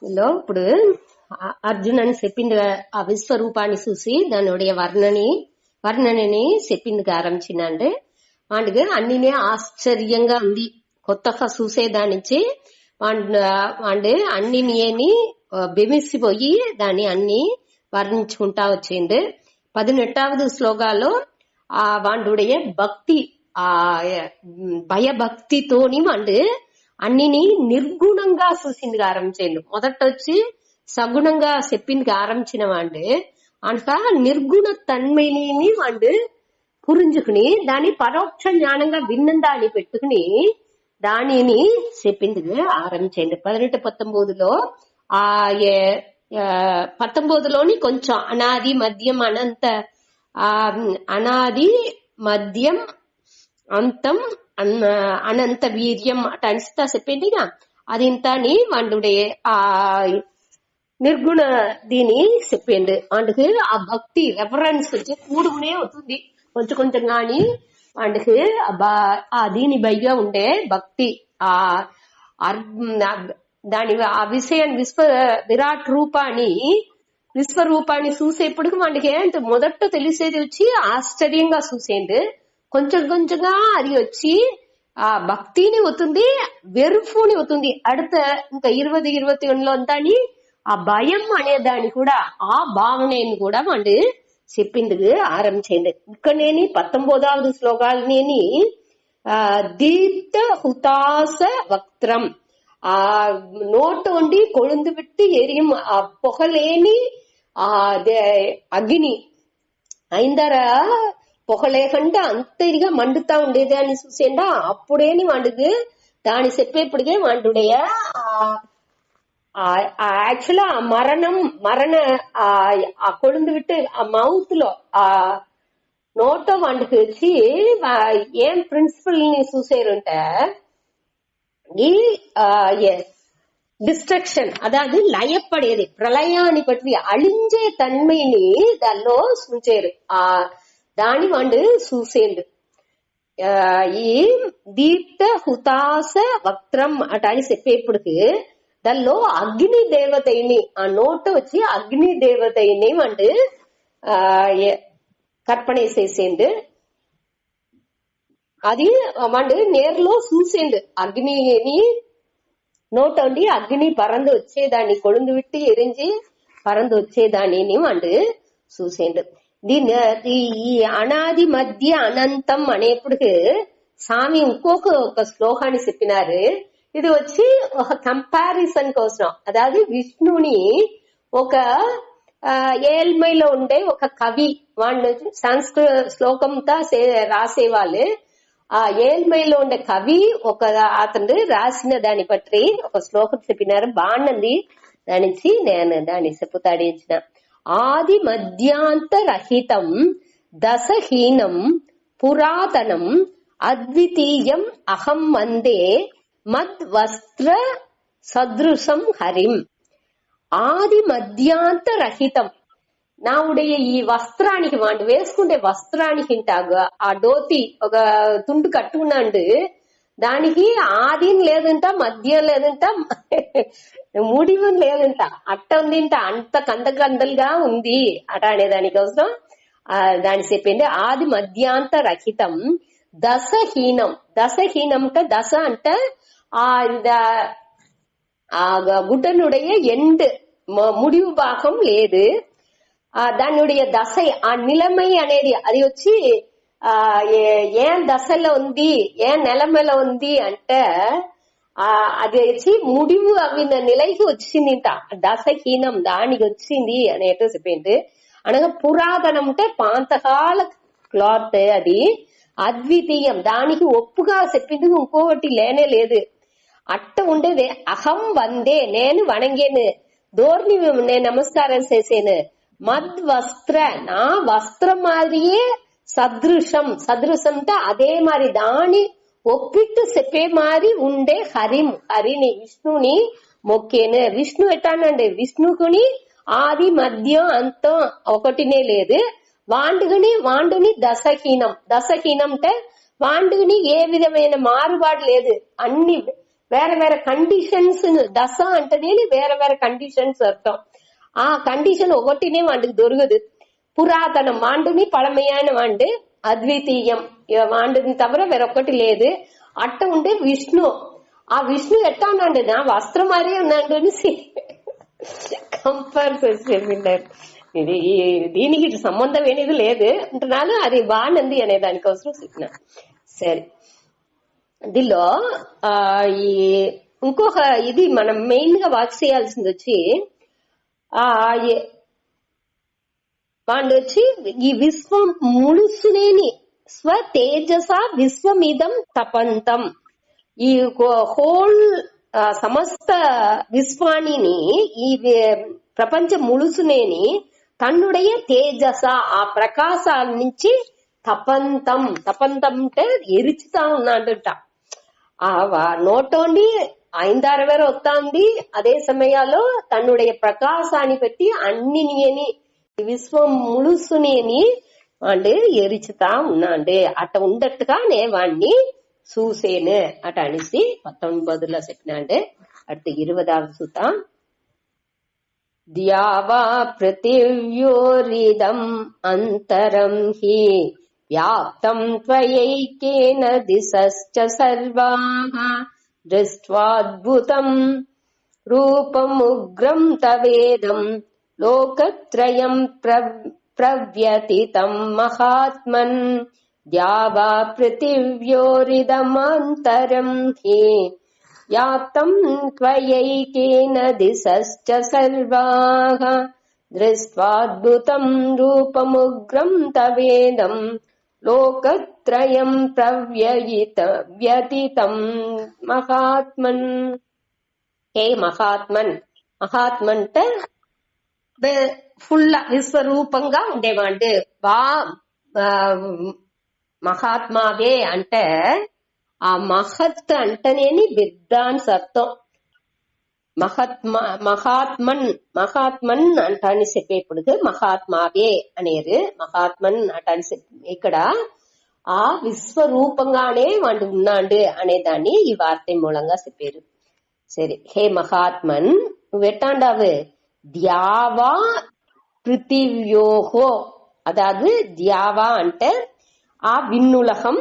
లో ఇప్పుడు అర్జున్ అని చెప్పింది ఆ విశ్వరూపాన్ని చూసి దానిடைய వర్ణనని చెప్పింది ఆరంభించిందంటే వాడికి అన్నినే ఆశ్చర్యంగా ఉంది కొత్తగా చూసేదానిచ్చి వాడు అన్నిని బెమిసిపోయి దాన్ని అన్ని వర్ణించుకుంటా వచ్చింది 18வது శ్లోకాల్లో ఆ వాడుடைய భక్తి ఆ భయభక్తితోని వాడు అన్నిని నిర్గుణంగా చూసింది ఆరంభించిండు. మొదట వచ్చి సగుణంగా చెప్పింది ఆరంభించిన వాడు అనక నిర్గుణ తన్మయిని వాడు పురించుకుని దాని పరోక్ష జ్ఞానంగా విన్నందాన్ని పెట్టుకుని దానిని చెప్పింది ఆరంభించండి. 18-19లో ఆ 19లోని కొంచెం అనాది మద్యం అనాది మద్యం అంతం అనంత వీర్యం అట అనిస్తా చెప్పిందిగా అది ఇంతని వాడుడే ఆ నిర్గుణ దీని చెప్పిండు. అందుకు ఆ భక్తి రెఫరెన్స్ వచ్చి కూడుకునే అవుతుంది కొంచెం కొంచెం గాని వాడికి ఆ దీని బయ్య ఉండే భక్తి ఆ దాని ఆ విషయాన్ని విరాట్ విశ్వరూపాన్ని చూసేప్పటికి వాడికి ఏంటి మొదట తెలిసేది వచ్చి ఆశ్చర్యంగా చూసేండు. కొంచెం కొంచెంగా అది వచ్చి ఆ భక్తిని అవుతుంది వెరుపుని అవుతుంది. அடுத்த ఇంకా 20-21లో అంతాని ఆ భయం అనే దాన్ని కూడా ఆ భావనని కూడా వాడు చెప్పింది ఆరంభించింది. ఇక్కడ నేను 19வது శ్లోకాలని దీప్త హుతాస వక్త్రం ఆ நோட்டு ஒண்டி கொழுந்து விட்டு எரியும் புகழேனி అగ్ని ఐందర పొగలేకంటే అంతగా మండుతా ఉండేది అని చూసేండా అప్పుడేని వాడుకు దాని చెప్పేప్పటికే వాడుடைய యాక్చువల్ ఆ మరణ ఆ కొழுந்து విట్టు ఆ మౌత్ లో ఆ నోటో వాడికి వచ్చి ఏం ప్రిన్సిపల్ ని చూసేరుంటే ఈ డిస్ట్రక్షన్ అదాది లయపడేది ప్రళయాన్ని పట్టి అழிంచే తన్மைని దానిలో చూసేరు ఆ దాని వాడు చూసేండు. ఈ దీప్త హుతాస వక్త్రం అట అని చెప్పేప్పటికి దానిలో అగ్ని దేవతని ఆ నోట వచ్చి అగ్ని దేవతని వాడు కற்பனை చేసేండు. అది వాడు నేర్లో చూసేండు అగ్నిని నోట ఉండి అగ్ని పరందు వచ్చేదాన్ని కొழுந்து విట్టి ఎరించి పరందు వచ్చేదాన్ని వాడు చూసేండు. దీని ఈ అనాది మధ్య అనంతం అనేప్పటికి స్వామి ఇంకొక శ్లోకాన్ని చెప్పినారు. ఇది వచ్చి ఒక కంపారిజన్ కోసం అదాది విష్ణుని ఒక ఏల్మైలో ఉండే ఒక కవి వాడు సంస్కృత శ్లోకంతో రాసేవాళ్ళు. ఆ ఏల్మైలో ఉండే కవి ఒక అతను రాసిన దాన్ని బట్టి ఒక శ్లోకం చెప్పినారు. బాగున్నది దానించి నేను దాన్ని చెప్పుతాడించిన ఆది మధ్యాంత రహితం దశహీనం పురాతనం అద్వితీయం అహం వందే మద్ వస్త్ర సదృశం హరిం. ఆది మధ్యాంత రహితం నావుடைய ఈ వస్త్రానికి వాడు వేసుకుంటే వస్త్రానికి ఆ డోతి ఒక తుండు కట్టుకున్నాడు. దానికి ఆదిం లేదంట మధ్యం లేదంట ముడివం లేదంట అట్ట ఉందింట అంత కందకందలుగా ఉంది అట అనే దానికోసం దాని చెప్పింది. ఆది మధ్యాంత రహితం దశహీనం దశహీనం దశ అంటే ఆ గుడ్డనుடைய ఎండ్ ముడివు భాగం లేదు. దానిடைய దశ ఆ నిలమై అనేది అది వచ్చి ఏం దశలో ఉంది ఏం నిలమలో ఉంది అంటే అది వచ్చి ముడివు అవి నిలకి వచ్చింది దశహీనం దానికి వచ్చింది అనేటో చెప్పింది. అనగా పురాతనం అంటే పాతకాల క్లాత్ అది అద్వితీయం దానికి ఒప్పుగా చెప్పింది ఇంకొకటి లేనే లేదు. అట్ట ఉండేది అహం వందే నేను వణంగేను దోర్ని నేను నమస్కారం చేసేను. మద్ వస్త్ర నా వస్త్రం మాదిరియే సదృశం అంటే అదే మరి దాని ఒప్పిట్టు చెప్పే మారి ఉండే హరిని విష్ణుని మొక్కేను. విష్ణు ఎట్టానండి విష్ణుకుని ఆది మధ్యం అంతం ఒకటినే లేదు. వాండుని దశహీనం అంటే వాండుని ఏ విధమైన మారుబాటు లేదు. అన్ని వేరే వేరే కండిషన్స్ దశ అంటేనే వేరే వేరే కండిషన్స్ అర్థం. ఆ కండిషన్ ఒకటినే వాడికి దొరకదు. పురాతనం వాండుని పழமையான వాండు అద్వితీయం వాండుని తவிர వేరొక్కటి లేదు. అట్ట ఉండే విష్ణు, ఆ విష్ణు ఎట్టా ఉన్నాడు, నా వస్త్రం మారే ఉన్నాడు అని కంపేర్ చేసినారు. ఇది దీనికి సంబంధం ఏది లేదు అంటున్నాను, అది బాగుంది అనే దానికోసం చెప్పిన. సరే, దీనిలో ఈ ఇంకొక ఇది మనం మెయిన్ గా వాచ్ చేయాల్సింది వచ్చి వాడు వచ్చి ఈ విశ్వం ముడుసునేని స్వతేజస విశ్వమిదం తపంతం, ఈ హోల్ సమస్త విశ్వాణిని ఈ ప్రపంచ ముడుసునేని తన్నుடைய తేజస ఆ ప్రకాశాల నుంచి తపంతం, తపంతం అంటే ఎరుచుతా ఉన్నాడట. నోటోండి 5-6 వేరు వస్తుంది, అదే సమయాల్లో తన్నుடைய ప్రకాశాన్ని పెట్టి అన్నిని విశ్వం ముడుసునేని వాడు ఎరుచుతా ఉన్నాడు. అట్ట ఉండట్టుగానే వాణ్ణి చూసేను అట అనేసి 19లో చెప్పినాడు. அடுத்து 20வது సూత్రం. ద్యావా పృథివ్యోరిదం అంతరం హి వ్యాప్తం త్వయైకేన దిశశ్చ సర్వాః దృష్ట్వాద్భుతం రూపముగ్రం తవేదం లోకత్రయం ప్రవ్యతితం మహాత్మన్ ద్యావా పృథివ్యోరిదమంతరం హి వ్యాప్తం త్వయైకేన దిశశ్చ సర్వాః దృష్ట్వాద్భుతం రూపముగ్రం తవేదం లోకత్రయం ప్రవ్యతితం మహాత్మన్. హే మహాత్మన్, మహాత్మన్ అంటే ఫుల్ విశ్వరూపంగా ఉండేవాడు. మహాత్మావే అంటే ఆ మహత్ అంటనేని బిడ్డ అని అర్థం. మహాత్మన్ మహాత్మన్ అంటాన్ని చెప్పేప్పుడు మహాత్మావే అనేది మహాత్మన్ అంటాన్ని ఇక్కడ ఆ విశ్వరూపంగానే వాడు ఉన్నాడు అనే దాన్ని ఈ వార్త మూలంగా చెప్పారు. సరే, హే మహాత్మన్ నువ్వెట్టాండావు ద్యావా పృథివ్యోహో, అదాదు ద్యావా అంటే ఆ విన్నులహం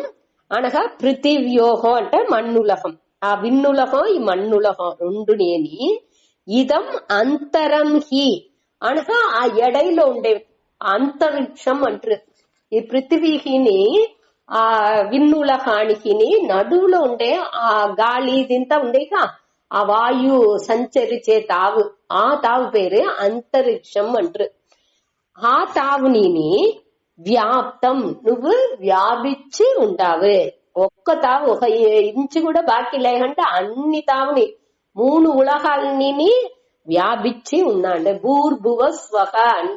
అనగా పృథివ్యోహం అంటే మన్నులహం. ఆ విన్నులహం ఈ మన్నులహం రెండునేని ఇదం అంతరం హి అనగా ఆ ఎడైలో ఉండే అంతరిక్షం అంటారు. ఈ పృథివీని ఆ విన్నులహానికి నడువులో ఉండే ఆ గాలి దింతా ఉండేగా ఆ వాయు సంచరిచే తావు, ఆ తావు పేరు అంతరిక్షం అంటారు. ఆ తావుని వ్యాప్తం నువ్వు వ్యాపించి ఉంటావు. ఒక్క తావు ఒక ఇంచు కూడా బాకీ లేకంటే అన్ని తావుని 3 ఉలహాలని వ్యాపించి ఉన్నాడు. భూర్భువ స్వహ అని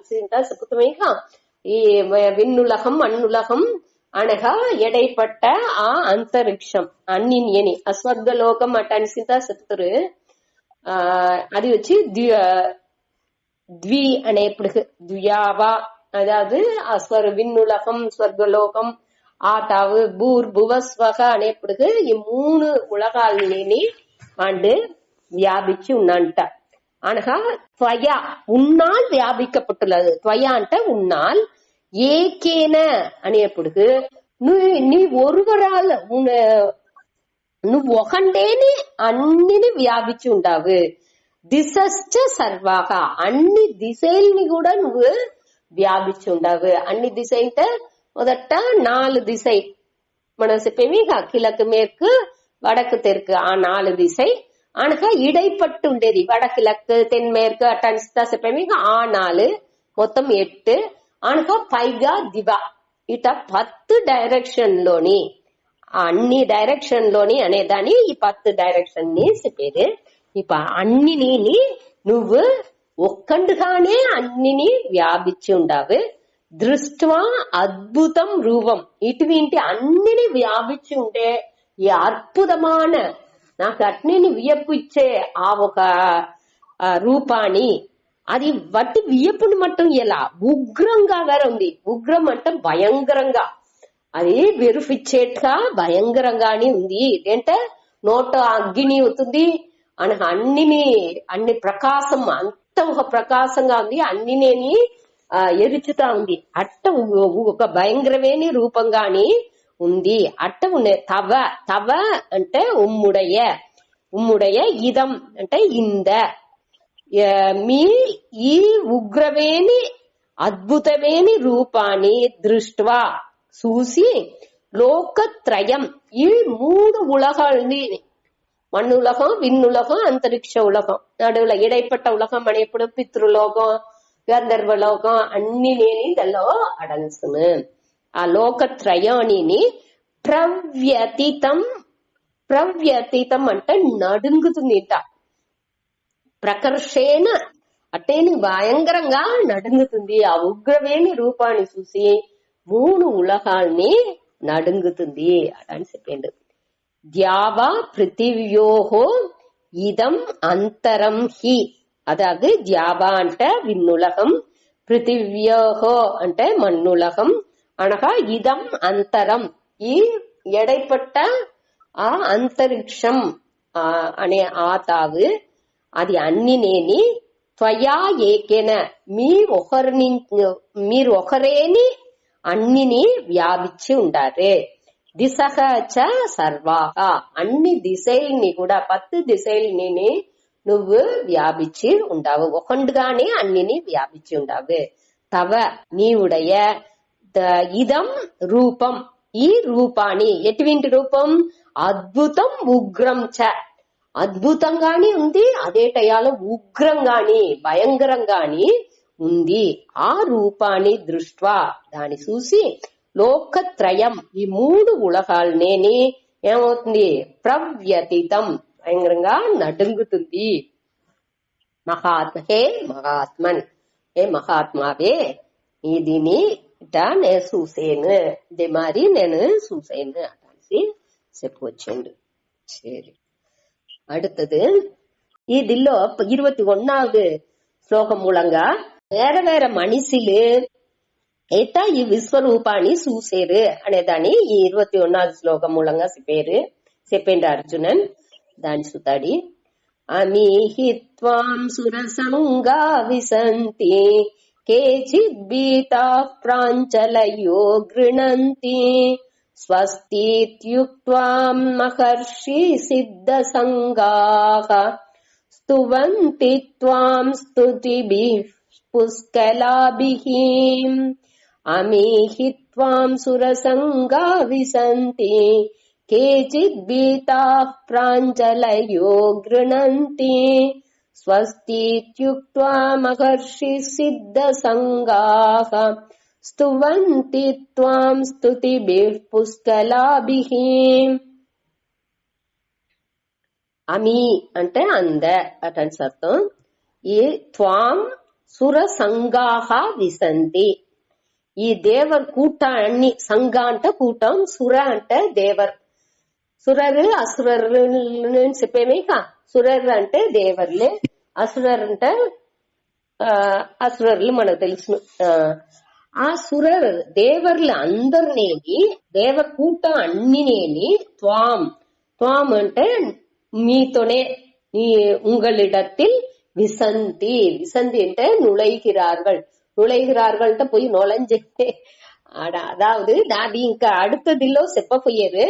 చెప్పుతామేగా. ఈ విన్నులహం మన్నులహం అనగా ఎడైపట్ట ఆ అంతరిక్షం అన్ని అస్వర్గలోకం అట అనిసిందా చెప్తారు. అది వచ్చి ద్వి అనేప్పుడు ద్వ్యావా, அதாவது விண்ணுலகம் ஸ்வர்கலோகம் ஆட்டாவு பூர்புவ ஸ்வக అనేప్పుడు ఈ 3 ఉలగాలని వాడు వ్యాపించి ఉన్నంట. అనగా త్వయ ఉన్னால் వ్యాపింக்கப்பட்டுள்ளது. త్వయ అంటే ఉన్னால், ఏకేన అనేప్పుడు నీ ఒరువరాల నువ్వు ఒకండేని అన్నిని వ్యాపించి ఉంటావు. దిశశ్చ సర్వాహ అన్ని దిశల్ని కూడా నువ్వు వ్యాపించి ఉండవు. అన్ని దిశ అంటే మొదట 4 దిశை మనం చెప్పేమి கிழக்கு மேற்கு வடக்கு தெற்கு ఆ 4 దిశை అనగా ఇడైపట్టు ఉండేది వడకిழக்கு తెన్మేற்கு అటన్స్తా చెప్పేమి ఆ 4 మొత్తం 8 అనగా పైగా దివ ఇట 10 డైరెక్షన్ లోని అన్ని డైరెక్షన్ లోని అనేదాన్ని ఈ 10 డైరెక్షన్ ని చెప్పేది. ఇప్ప అన్నిని నువ్వు ఒక్కండుగానే అన్నిని వ్యాపించి ఉండవు. దృష్ట్వా అద్భుతం రూపం ఇటువంటి అన్నిని వ్యాపించి ఉండే ఈ అద్భుతమైన నాకు అట్నిని వియప్పు ఇచ్చే ఆ ఒక రూపాన్ని అది వట్టి వియప్పుని మట్టం ఎలా ఉగ్రంగా వేరే ఉంది. ఉగ్రం అంటే భయంకరంగా, అది వెరుఫిచ్చేట్గా భయంకరంగానే ఉంది. ఏంటంటే నోట అగ్గిని అవుతుంది అనగా అన్ని ప్రకాశం అంత ఒక ప్రకాశంగా ఉంది, అన్నినేని ఎరుచుతా ఉంది. అట్ట ఒక భయంకరమైన రూపంగాని ఉంది. అట్ట ఉన్నాయి. తవ అంటే ఉమ్ముడయ ఇదం అంటే ఇంద మీ ఈ ఉగ్రవేణి అద్భుతమేని రూపాన్ని దృష్ట్వా చూసి లోకత్రయం ఈ 3 உலகల్ని மண்ணுலகம், விண்ணுலகம், அந்தரிக்ஷ உலகம், நடுவுல இடைப்பட்ட உலகம் అనేప్పుడు పితృలోకం, గంధర్వలోకం అన్ని నేను ఇందులో అడగసును. ఆ లోకత్రయాన్ని ప్రవ్యతీతం అంటే నడుంగుతుంది. ప్రకర్షేణ అట్టేని భయంకరంగా నడుంగుతుంది. ఆ ఉగ్రవేణి రూపాన్ని చూసి 3 ఉలగాల్ని నడుంగుతుంది అని చెప్పిండు. ద్యావా పృథివ్యోహో ఇదం అంతరం హి, అదాదు ద్యావా అంటే విన్నులగం, పృథివ్యోహో అంటే మన్నులగం అనగా ఇదం అంతరం ఈ ఎడైపట్ట ఆ అంతరిక్షం అనే ఆతావు అది అన్నినేని త్వయా ఏకేన మీరు ఒకరేని అన్నిని వ్యాపించి ఉండారే. దిశహ చ సర్వాహ అన్ని దిశల్ని కూడా 10 దిశల్ని నువ్వు వ్యాపించి ఉండావు, ఒకండుగానే అన్నిని వ్యాపించి ఉండావు. తవ నీవుడయ ఇదం రూపం ఈ రూపాన్ని ఎటువంటి రూపం అద్భుతం ఉగ్రం చ అద్భుతంగాని ఉంది, అదే టయాలో ఉగ్రంగాని భయంకరంగాని ఉంది. ఆ రూపాన్ని దృష్ట్వా దాన్ని చూసి లోకత్రయం ఈ 3 ఉలగాల్నేని ఏమవుతుంది ప్రవ్యతీతం భయంకరంగా నడుంగుతుంది. మహాత్మన్ ఏ మహాత్మావే దీని ఇట నేను చూసేను, ఇది మరి నేను చూసేను అనేసి చెప్పొచ్చిండు. సరే, அடுத்தது இதில் 21வது శ్లోకం మూలంగా వేరే మనిషిలు ఎట్టా ఈ విశ్వరూపాన్ని చూసేరు అనేదాన్ని ఈ 21வது శ్లోకం మూలంగా చెప్పిండు అర్జునన్. దాని సుతాడి అమీహి త్వాం సురసంగా విసంతి కేచిద్ భీతాః ప్రాంచలయో గృణంతి స్వస్తిత్యుక్త్వా మహర్షి సిద్ధ సంగాః స్తువంతి త్వాం స్తుతిభిః పుష్కలాభిః. అమీహి త్వాం సురసంగా విసంతి కేచిద్ భీతాః ప్రాంజలయో గృణంతి స్వస్తిత్యుక్త్వా మహర్షి సిద్ధ సంగాః స్తువంతి త్వాం స్తుతిభిః పుష్కలాభిః. అమి అంటే అంద అటని అర్థం. ఈ త్వాం సుర సంగాః విసంతి ఈ దేవర్ కూటాన్ని, సంఘ అంటే కూటం, సుర అంటే దేవర్. సురరు అసురరు చెప్పేమే కా. సురరు అంటే దేవర్లే, అసురరు అంటే అసురర్లు మనకు తెలుసు. ఆ సురర్ దేవర్లు అందరినేని దేవర్ కూటం అన్నినేని త్వాం అంటే మీతోనే உங்களிடத்தில் விசந்தி అంటే நுழைகிறார்கள் போய் நுழைஞ்சு. அதாவது அது ఇంకా அடுத்ததிలో చెప్పపోయారు.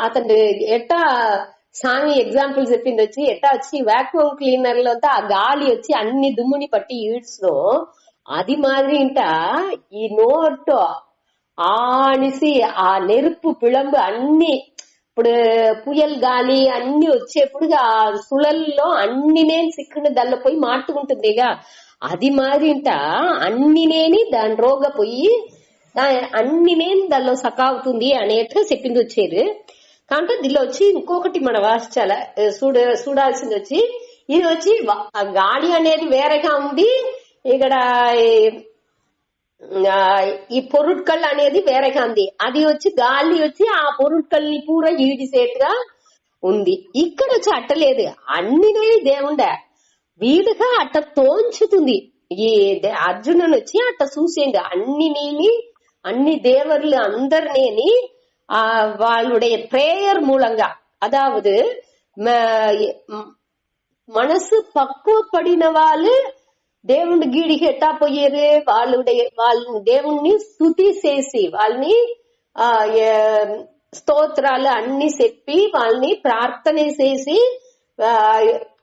అతను ఎట్టా సామి ఎగ్జాంపుల్ చెప్పింది వచ్చి ఎట్టా వచ్చి వాక్యూమ్ క్లీనర్ లో ఆ గాలి వచ్చి అన్ని దుమ్ముని పట్టి ఈడ్చడం అది మాదిరి ఇంట ఈ నోటు ఆనిసి ఆ నెరుపు పిళంబు అన్ని ఇప్పుడు పుయల్ గాలి అన్ని వచ్చేప్పుడు ఆ సుళల్లో అన్నినేని సిక్కుని దానిలో పోయి మాట్టుకుంటుందిగా, అది మాదిరింట అన్నినేని దాని రోగ పోయి అన్నినేని దానిలో సకావుతుంది అనేట్టుగా చెప్పింది వచ్చారు. కాబట్టి దీనిలో వచ్చి ఇంకొకటి మన వాచాల చూడాల్సింది వచ్చి ఇది వచ్చి గాలి అనేది వేరేగా ఉంది, ఇక్కడ ఈ పొరుట్కల్ అనేది వేరేగా ఉంది. అది వచ్చి గాలి వచ్చి ఆ పొరుట్కల్ని పూరా ఈడిసేట్టుగా ఉంది. ఇక్కడ వచ్చి అట్టలేదు, అన్నినే దేవుండ వీడుగా అట్ట తోంచుతుంది. ఈ అర్జునుని వచ్చి అట్ట చూసేది అన్ని దేవర్లు అందరినేని వాళ్ళుடைய ప్రేయర్ మూలంగా అదావదు మనసు పక్వపడిన వాళ్ళు దేవుడి గీడికి ఎట్టా పోయేరు, వాళ్ళని దేవుణ్ణి స్తుతి చేసి వాళ్ళని స్తోత్రాలు అన్ని చెప్పి వాళ్ళని ప్రార్థన చేసి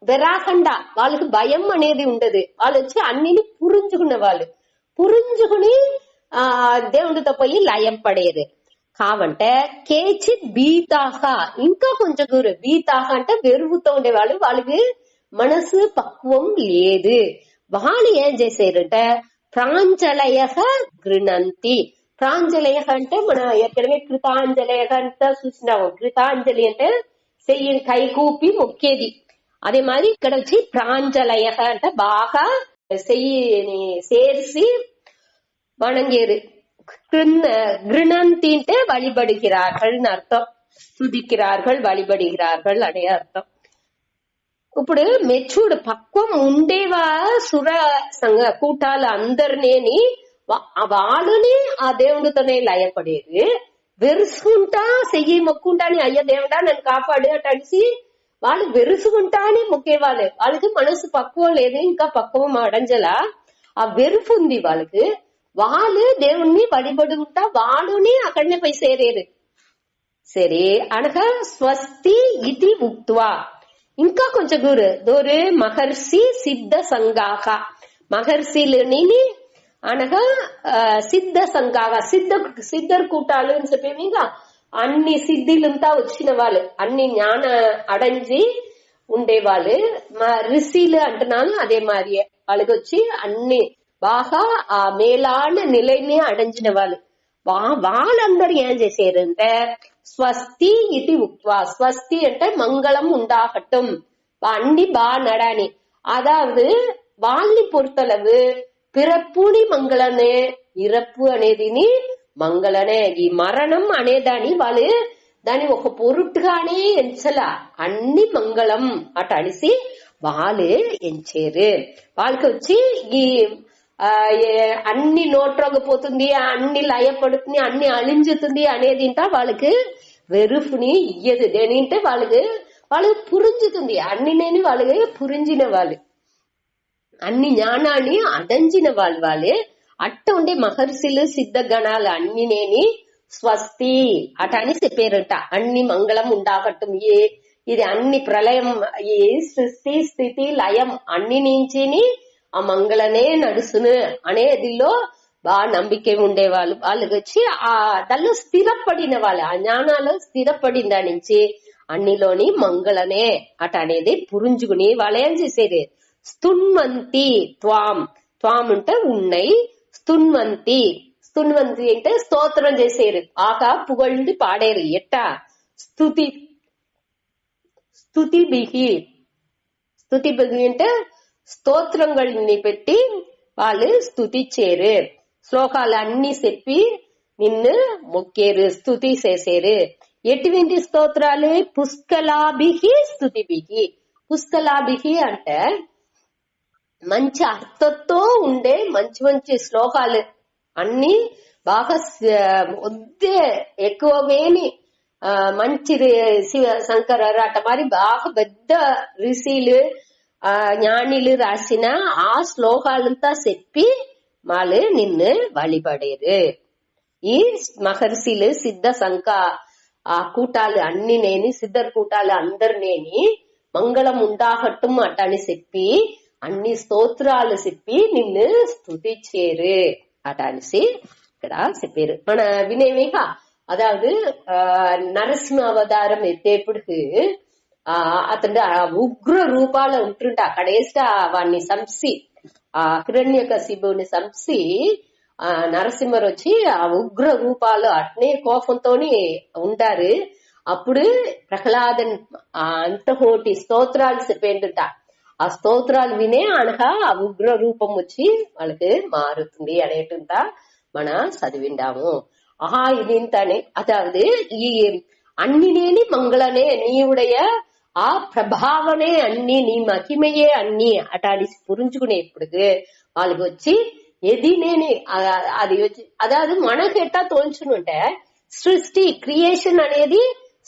వెరాకుండా వాళ్ళకి భయం అనేది ఉండదు. వాళ్ళు వచ్చి అన్నిని పురించుకున్న వాళ్ళు పురించుకుని దేవుడితో పోయి లయం పడేది. కావంటే కేచిత్ బీతాహ, ఇంకా కొంచెం గురు బీతాహ అంటే వెరుగుతూ ఉండేవాళ్ళు, వాళ్ళకి మనసు పక్వం లేదు. వాళ్ళు ఏం చేశారంటే ప్రాంజలయ గృణంతి. ప్రాంజలయ అంటే మన ఎక్కడమే కృతాంజలయ అంటే చూసినాము. కృతాంజలి అంటే చెయ్యిని కైకూపి మొక్కేది. అదే మరి ఇక్కడ వచ్చి ప్రాంజలయ అంటే బాగా చెయ్యిని చేర్చి வணங்கியது. கிருணந்தி வழிபடுகிறார்கள் అర్థం, స్తుతిக்கிறார்கள் వழிபடுகிறார்கள் అనే అర్థం. ఇప్పుడు మెచ్చుడు పక్వం ఉండేవా సుర సంఘ కూటాలు అందరినేని వాళ్ళని ఆ దేవుడితోనే లయపడేది. వెరుసుకుంటా చెయ్యి మొక్కుంటాని అయ్య దేవుడా నన్ను కాపాడు అటడిసి వాళ్ళు వెరుసుకుంటానే మొక్కేవాళ్ళు. వాళ్ళకి మనసు పక్వం లేదు, ఇంకా పక్వం అడంజలా ఆ వెరుపు ఉంది వాళ్ళకి. వాళ్ళు దేవుణ్ణి వడిబడుకుంటా వాళ్ళని అక్కడనే పోయి సేరేరు. సరే అనగా స్వస్తి ఇది ఉక్త్వా. ఇంకా కొంచెం దూరు మహర్షి సిద్ధ సంఘాక. మహర్షిలని అనగా సిద్ధ సంఘాక సిద్ధర్ కూటాలు అని చెప్పేవి. ఇంకా అన్ని సిద్ధిలంతా వచ్చిన వాళ్ళు, అన్ని జ్ఞాన అడంజి ఉండేవాళ్ళు. రిషిలు అంటున్నాను అదే మరి వాళ్ళకి వచ్చి అన్ని బాగా ఆ మేలాన నిலைని అడంజిన వాళ్ళు. వాళ్ళందరూ ఏం చేశారంటే స్వస్తి ఇది ఉక్వా. స్వస్తి అంటే మంగళం ఉండాకట్టం, అన్ని బాగా నడాని. అదాவது వాళ్ళని పొరుతలవు పిరప్పుని మంగళనే, ఇరప్పు అనేదిని మంగళనే. ఈ మరణం అనేదాన్ని వాళ్ళు దాన్ని ఒక పొరుట్టుగానే ఎంచల, అన్ని మంగళం అట అనిసి వాళ్ళు ఎంచారు. వాళ్ళకి వచ్చి ఈ అన్ని నోట్రోగపోతుంది, అన్ని లయపడుతుంది, అన్ని అలింజుతుంది అనేది వాళ్ళకి వెరుపుని ఇయ్యదు. దేనింటే వాళ్ళకి పురింజుతుంది. అన్ని నేను వాళ్ళకి పురింజిన వాళ్ళు, అన్ని జ్ఞానాన్ని అడంజిన వాళ్ళే అట్ట ఉండే మహర్షులు సిద్ధ గణాలు అన్ని నేని స్వస్తి అట అని చెప్పారట. అన్ని మంగళం ఉండాకట్టం. ఇది అన్ని ప్రళయం, ఈ సృష్టి స్థితి లయం అన్ని నుంచి ఆ మంగళనే నడుసును అనేదిలో బాగా నమ్మిక ఉండేవాళ్ళు. వాళ్ళకి వచ్చి ఆ దానిలో స్థిరపడిన వాళ్ళు, ఆ జ్ఞానాలు స్థిరపడిన దాని నుంచి అన్నిలోని మంగళనే అట అనేది పురించుకుని వాళ్ళు ఏం చేసేది స్తున్వంతి త్వాం. త్వాం అంటే ఉన్నాయి, స్తున్వంతి స్తున్వంతి అంటే స్తోత్రం చేసేరు, ఆకా పుగళ్ళి పాడేరు. ఎట్టా స్తుతి బిహి అంటే స్తోత్రంగల్ని పెట్టి వాళ్ళు స్తుతిచ్చేరు. శ్లోకాలు అన్ని చెప్పి నిన్ను మొక్కేరు, స్తుతి చేసేరు. ఎటువంటి స్తోత్రాలు? పుష్కలాభిహి స్తుతిభిహి. పుష్కలాభిహి అంటే మంచి అర్థంతో ఉండే మంచి మంచి శ్లోకాలు అన్ని బాగా వద్దే ఎక్కువవేని మంచి శివ శంకర అట మరి బాగా పెద్ద ఋషులు జ్ఞానిలు రాసిన ఆ శ్లోకాలంతా చెప్పి వాళ్ళు నిన్ను వழிபడేరు. ఈ మహర్షులు సిద్ధ సంఘ ఆ కూటాలు అన్ని నేని సిద్ధర్ కూటాలు అందరినేని మంగళం ఉండాకట్టం అట అని చెప్పి అన్ని స్తోత్రాలు చెప్పి నిన్ను స్తుతిచ్చేరు అట అనేసి ఇక్కడ చెప్పారు. మన వినేవిగా అదాவது నరసింహ అవతారం ఎత్తేపుడికి అతను ఉగ్ర రూపాల ఉంటుంట అక్కడేస్తే వాడిని సంసి ఆ హిరణ్యకశిపుని సంసి నరసింహర్ వచ్చి ఆ ఉగ్ర రూపాలు అట్నే కోపంతోని ఉంటారు. అప్పుడు ప్రహ్లాదన్ అంతకోటి స్తోత్రాలు చెప్పేంటుట. ఆ స్తోత్రాలు వినే అనగా ఆ ఉగ్ర రూపం వచ్చి వాళ్ళకి మారుతుంది అనేటుంట మన చదివిండాము. ఆహా ఇదింతనే అదాவது ఈ అన్ని నేని మంగళనే నీవుடைய ఆ ప్రభావనే అన్ని, నీ మహిమయే అన్ని అటాడి పురించుకునేప్పుడు వాళ్ళకి వచ్చి ఎది నేని అది వచ్చి అదాదు మనకు ఎట్టా తోల్చునుంటే సృష్టి క్రియేషన్ అనేది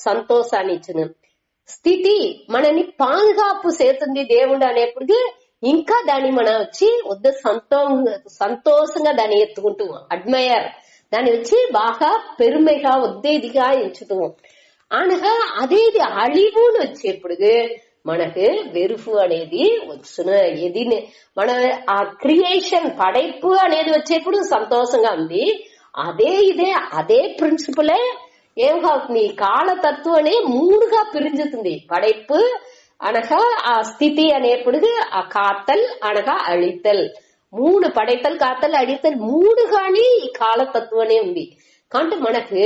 సంతోషాన్ని ఇచ్చును. స్థితి మనని పాదుగాపు చేస్తుంది దేవుడు అనేప్పుడు ఇంకా దాన్ని మనం వచ్చి వద్ద సంతోషంగా దాన్ని ఎత్తుకుంటూ అడ్మైర్ దాన్ని వచ్చి బాగా పెరుமைగా వద్దేదిగా ఎంచుతాం. అనగా అదేది అழிవుని వచ్చేప్పుడు మనకు వెరుపు అనేది వచ్చును. ఇది మన ఆ క్రియేషన్ పடைப்பு అనేది వచ్చేప్పుడు సంతోషంగా ఉంది. అదే ప్రిన్సిపలే ఏం కావుతుంది, కాలతత్వనే మూడుగా పిరించుతుంది. పடைப்பு అనగా ఆ స్థితి అనేప్పుడు ఆ కాத்தல் అనగా అழித்தல், మూడు పடைத்தல் కాத்தல் అழித்தல் మూడు గాని ఈ కాలతత్వనే ఉంది. కాబట్టి మనకు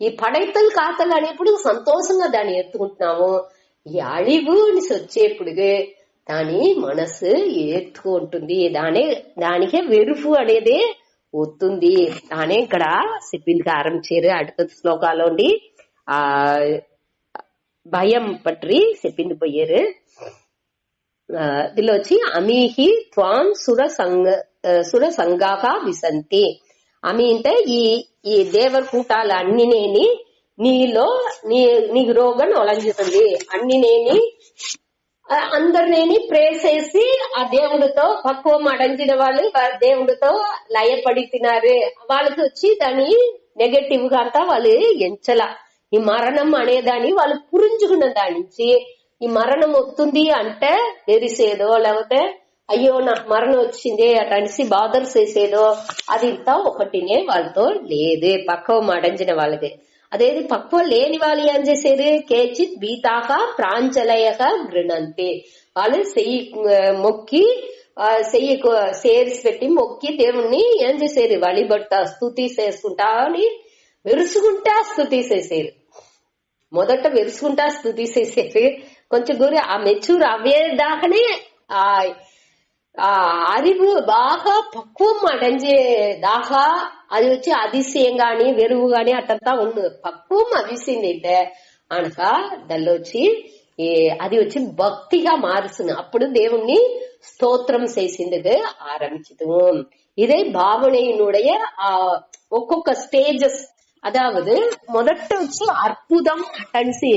ఈ పடைத்தல் కాத்தல் అనేప్పుడు సంతోషంగా దాన్ని ఎత్తుకుంటున్నాము. ఈ అழிవు వచ్చేప్పుడు దాని మనసు ఏత్తుకుంటుంది, దానికే వెరుపు అనేది వస్తుంది. దానే ఇక్కడ చెప్పింది ఆరంభించారు. அடுத்த శ్లోకాలోండి ఆ భయం పట్టి చెప్పింది పోయారు. దీనిలో వచ్చి అమీహి త్వాం సుర సంగాగా విసంతి. అమి అంటే ఈ దేవర కూటాలు అన్నినేని నీకు రోగం ఒలంజుతుంది. అన్నినేని అందరినేని ప్రేసేసి ఆ దేవుడితో పక్వం అడంచిన వాళ్ళు దేవుడితో లయపడితున్నారు. వాళ్ళకి వచ్చి దాని నెగటివ్ గా అంతా వాళ్ళు ఎంచల. ఈ మరణం అనేదాన్ని వాళ్ళు పురించుకున్న దాని నుంచి ఈ మరణం వస్తుంది అంటే వెరిసేదో, లేకపోతే అయ్యో నాకు మరణం వచ్చింది అటనిసి బాధర్ చేసేదో అది ఇంత ఒకటినే వాళ్ళతో లేదు. పక్వం అడంచిన వాళ్ళకి అదేది పక్వం లేని వాళ్ళు ఏం చేసేది, కేచిత్ బీతాక ప్రాంచలయక గృణంతే. వాళ్ళు మొక్కి సేర్స్ పెట్టి మొక్కి దేవుణ్ణి ఏం చేసేది, వழிபడతా స్తుతి చేసుకుంటా అని వెరుసుకుంటా స్తుతి చేసేది. మొదట వెరుసుకుంటా స్తుతి చేసేది. కొంచెం గురి ఆ మెచ్యూర్ అవ్వేదాకనే ఆ அறிவு బాగా పక్వం అడంజేదాకా అది వచ్చి அதிசயம் గాని వెరువు గాని అట్టంతా ఉంది. పక్వం అవిసిందంటే అనక దానిలో వచ్చి అది వచ్చి భక్తిగా మారుస్తుంది. అప్పుడు దేవుణ్ణి స్తోత్రం చేసిందుకు ఆరంభించదు. ఇదే భావனையினுடைய ఒక్కొక్క స్టేజెస్. அதாவது మొదట వచ్చి అద్భుతం అటన్సి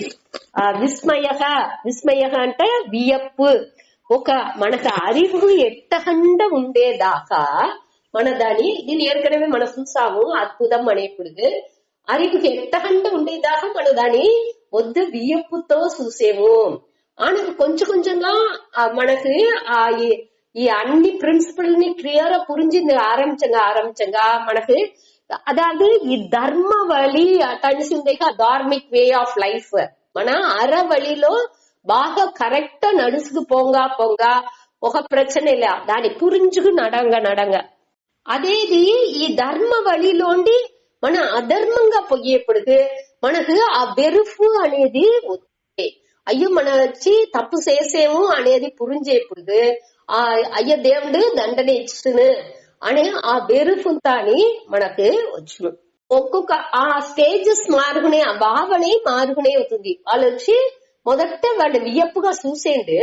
విస్మయ అంటే వియప్పు. ఒక మనకు அறிவு ఎట్టగంట ఉండేదాకా మన దీన్ని ఏற்கனவே మనం చూసాము. అద్భుతం అనేప్పుడు அறிவுக்கு ఎట్టగంట ఉండేదాకా మన దాన్ని వద్ద వియప్పుతో చూసేము. ఆనకు కొంచెం కొంచెంగా మనకు ఈ అన్ని ప్రిన్సిపల్ ని క్లియర్ పురించింది ఆరంభించంగా మనకు అదాది ఈ ధర్మ వళి అటనిసిందేగా ధార్మిక్ వే ఆఫ్ లైఫ్. మన అరవళిలో బాగా కరెక్ట్ నడుచుకు పొంగా ఒక ప్రచన దాన్ని పురించుకు నడంగా అదేది ఈ ధర్మ వళిలోండి మన అధర్మంగా పోయేప్పుడు మనకు ఆ వెరుపు అనేది అయ్యో మన వచ్చి తప్పు చేసేము అనేది పురించేప్పుడు అయ్యో దేవుడు దండన ఇచ్చును అనే ఆ వెరుపుతాని మనకు వచ్చును. ఒక్కొక్క ఆ స్టేజెస్ మారుగునే, ఆ భావనే మారుగునే అవుతుంది. వాళ్ళు వచ్చి మొదట వాళ్ళు వియప్పుగా చూసేండు.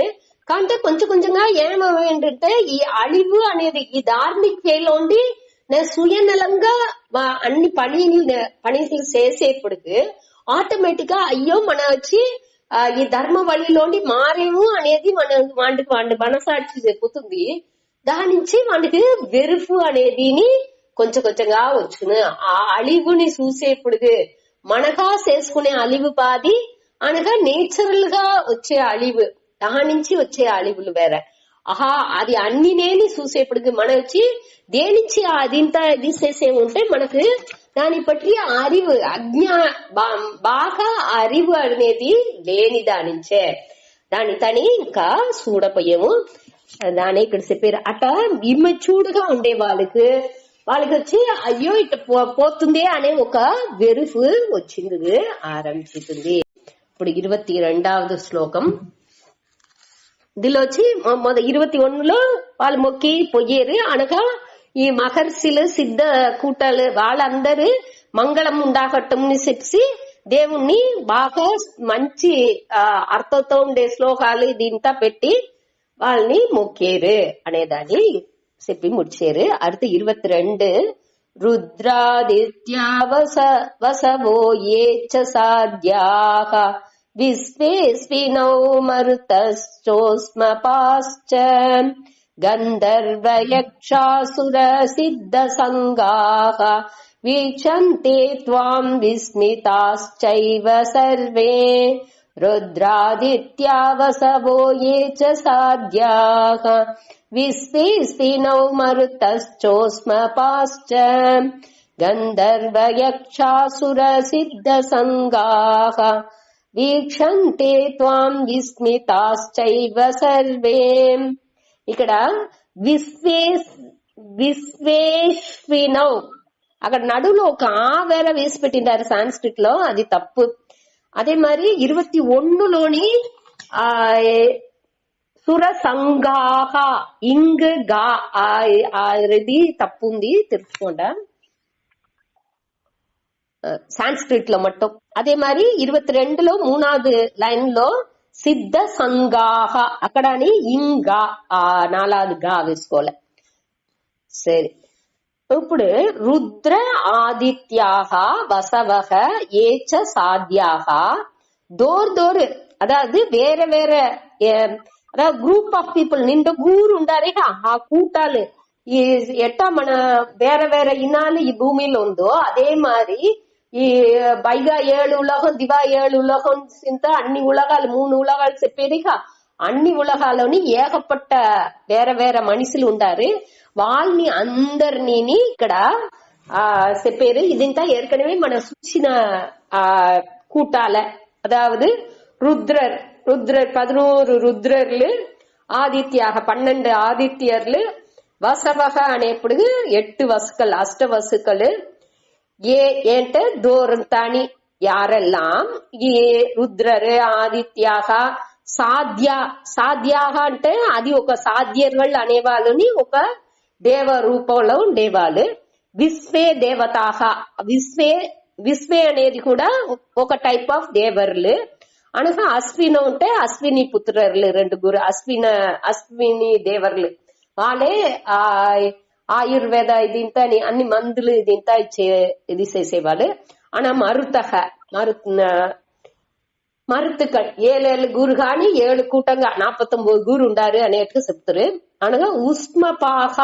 కానీ కొంచెం కొంచెంగా ఏమేంటంటే ఈ అழிவு అనేది ఈ ధార్మిక్ వేలోండి నేను సుయనలంగా అన్ని పనులు చేసేప్పటికి ఆటోమేటిక్ గా అయ్యో మన వచ్చి ఈ ధర్మ వழிలోండి మారేము అనేది వాడి మనసాక్షి చెప్పుతుంది. దాని నుంచి వాడికి వెరుపు అనేది కొంచెం కొంచెంగా వచ్చును. ఆ అழிవుని చూసేప్పుడు మనగా చేసుకునే అழிவு పాది అనగా నేచురల్ గా వచ్చే అழிவு, దాని నుంచి వచ్చే అழிవులు వేరే. అది అన్నినేని చూసేప్పటికి మన వచ్చి దేనించి అదింత ఇది చేసేముంటే మనకు దాని పట్టి அறிவு బాగా அறிவு అనేది లేని దానించే దాని తని ఇంకా చూడపోయాము. దాని ఇక్కడ చెప్పారు అట ఇమ్మచూడుగా ఉండే వాళ్ళకి వచ్చి అయ్యో ఇట పోతుంది అనే ఒక వెరుపు వచ్చింది ఆరంభిస్తుంది. ఇప్పుడు 22వ శ్లోకం. దీనిలో వచ్చి 21లో వాళ్ళు మొక్కి పొయ్యేరు అనగా ఈ మహర్షులు సిద్ధ కూటలు వాళ్ళందరూ మంగళం ఉండాకట్టంని చెప్పి దేవుణ్ణి బాగా మంచి అర్థంతో ఉండే శ్లోకాలు దీంతా పెట్టి వాళ్ళని మొక్కేరు అనేదాన్ని చెప్పి ముడిచారు. அடுத்து 22 రుద్రాదిత్యా వసవో ఏచ సాధ్యాః విశ్వేస్వినౌ మరుతశ్చోస్మపాశ్చ గంధర్వయక్షాసుర సిద్ధ సంగాః వీక్షంతే త్వాం విస్మితాశ్చైవ సర్వే రుద్రాదిత్యా వసవో ఏ చ సాధ్యాః విశ్వేస్వినౌ మరుతశ్చోస్మపాశ్చ గంధర్వయక్షాసుర సిద్ధ సంగాః వీక్షంతే త్వాం విస్మితాశ్చైవ సర్వే. ఇక్కడ విశ్వేశ్వినౌ అక్కడ నడులో ఒక వేల వేసి పెట్టింటారు సాంస్క్రిట్ లో, అది తప్పు. అదే మరి 21లోని సుర సంగాహ ఇంగ్ గా అది తప్పు ఉంది, తెలుసుకోండా సాంస్క్రిట్ లో మట్టం. అదే మరి 22లో 3వ లైన్ లో సిద్ధ సంగాహ అక్కడ అని ఇంగా 4వ గా వేసుకోవాలి. సరే, ఇప్పుడు రుద్ర ఆదిత్యాహ వసవహ ఏచ సాధ్యాహ దోర్ அதாவது வேற வேற அதாவது குரூப் ஆஃப் பீப்புள் நின்ற கூறு ఉండారే ఆ కూటాలు ఎట్టా మన వేరే వేరే ఇనాలు ఈ భూమిలో ఉందో అదే మరి ఈ పైగా 7 ఉలగం దివా 7 ఉలగం సింత అన్ని ఉలగాలు 3 ఉలగాలు చెప్పేది అన్ని ఉలగాలోని ఏకపట్ట వేరే వేరే మనుషులు ఉండారు. వాళ్ళని అందరినీ ఇక్కడ చెప్పారు. ఇదంతా ఏற்கனவே మనం చూసిన కూటాల, అదావదు రుద్రర్ 11 రుద్రర్లు, ఆదిత్యాహ 12 ఆదిత్యర్లు, వసవహ అనేప్పుడు 8 వసుకలు అష్టవసుకలు. ఏంట దూరంతాని యారెல்லாம் ఈ రుద్రరు ఆదిత్యాహ సాధ్యాహ అంటే అది ఒక సాధ్యర్లు అనేవాళ్ళని ఒక దేవ రూపంలో ఉండేవాళ్ళు. విశ్వే దేవతాహ విశ్వే అనేది కూడా ఒక టైప్ ఆఫ్ దేవర్లు అనగా అశ్విన ఉంటే అశ్విని పుత్రర్లు 2 అశ్విని దేవర్లు. వాళ్ళే ఆయుర్వేద ఇదింత అన్ని మందులు ఇదింత ఇది చేసేవాళ్ళు. అన మరుతుకల్ 7 గురు గాని 7 కూటంగా 49 గురు ఉండారు అనేట్టు చెప్తారు. అనగా ఉష్మపాహ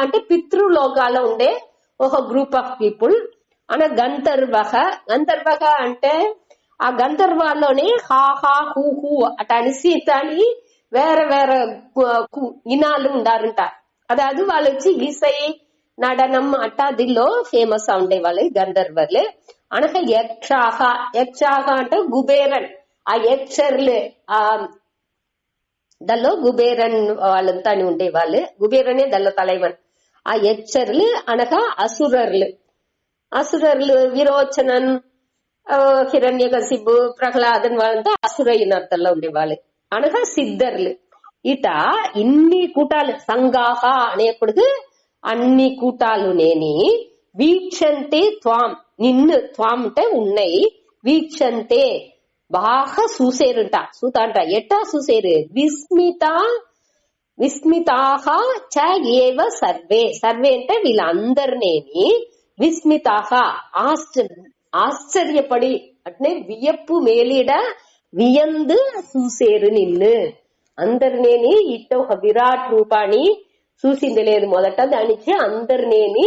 అంటే పితృలోకాల్లో ఉండే ఒక గ్రూప్ ఆఫ్ పీపుల్. అన గంధర్వహ అంటే ఆ గంధర్వాల్లోనే హా హూ అట అనిసి అని వేరే వేరే ఇనాలు ఉండారంట. అదాదు వాళ్ళు వచ్చి ఇసై நடனம் అట్టాదిలో ఫేమస్ ఉండేవాళ్ళు గంధర్వర్లు. అనగా యక్షాహ అంటే కుబేరన్, ఆ యక్షర్లు దానిలో కుబేరన్ వాళ్ళంతా ఉండేవాళ్ళు. కుబేరనే దానిలో తలైవన్. ఆ యక్షర్లు అనగా అసురర్లు విరోచనన్, హిరణ్యకశిపు, ప్రహ్లాదన్ వాళ్ళంతా అసుర ఇనర్థంలో ఉండేవాళ్ళు. అనగా సిద్ధర్లు. ఇట ఇన్ని కూటాలు సంగాహ అనేప్పుడు అన్ని కూటాలు నేని వీక్షంతే త్వాం నిన్ను త్వాం అంటే ఉన్నాయి, వీక్షంతే బాగా చూసేరుంట చూతాంట. ఎట్టా చూసేరు? విస్మితాహ చ ఏవ సర్వే అంటే వీళ్ళందరినేని విస్మితాహ ఆశ్చర్యపడి అట్నే వియప్పు మేలిడ వియందు చూసేరు నిన్ను అందరినేని. ఇట్ట ఒక విరాట్ రూపాన్ని చూసింది లేదు మొదట, దానికి అందరినేని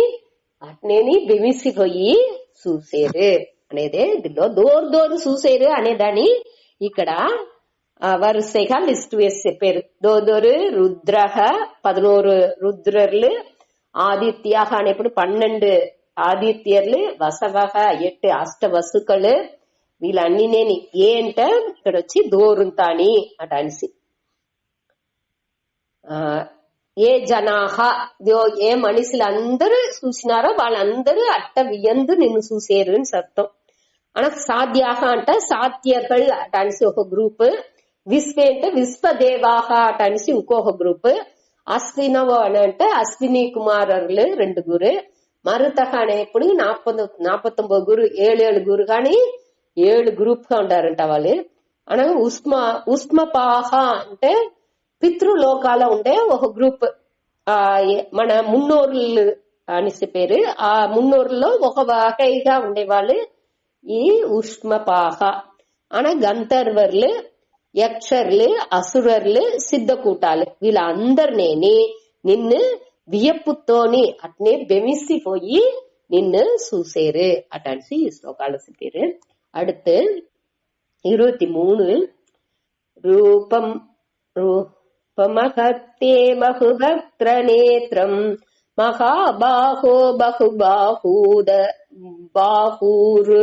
అట్నేని బెమిసిపోయి చూసేరు అనేదే దీనిలో దోరు చూసేరు అనేదాన్ని ఇక్కడ వరుసగా లిస్ట్ వేసి చెప్పారు. దోరు రుద్రహ 11 రుద్రర్లు, ఆదిత్యాహ అనేప్పుడు 12 ఆదిత్యర్లు, వసవహ 8 అష్టవసుకలు. వీళ్ళన్ని నేను ఏంట ఇక్కడ వచ్చి దోరుంతాని అట అనిసి ఏ జనాహ ఏ మనుషులందరూ చూసినారో వాళ్ళందరూ అట్ట వియందు నిన్ను చూసేరు అని అర్థం. అనకు సాధ్యాహ అంటే సాత్యర్లు అట అనిసి ఒక గ్రూప్, విశ్వే అంటే విశ్వదేవాహ అట అనిసి ఇంకొక గ్రూప్, అశ్వినవ అని అంటే అశ్విని కుమారర్లు 2 గురు, మరుతహ అనేప్పుడు 49 గురు 7 గురు కానీ 7 గ్రూప్ గా ఉండారంట వాళ్ళు. అనగా ఉష్మపాహ అంటే పితృలోకాల ఉండే ఒక గ్రూప్. మన మున్నోర్లు అనేసి పేరు. ఆ మున్నోర్లో ఒక వకైగా ఉండేవాళ్ళు ఈ ఉష్మపాహ. ఆనా గంధర్వర్లు, యక్షర్లు, అసురర్లు, సిద్ధ కూటాలు వీళ్ళందరినీ నిన్ను వియప్పుతోని అట్నే బెమిసిపోయి నిన్ను చూసేరు అటనిసి ఈ శ్లోకాలు చెప్పారు. அடுத்து 23 ரூபம் ரூபமஹத்தே பகுபக்த்ர நேத்ரம் மகாபாஹோ பகுபாஹூத பாஹூர்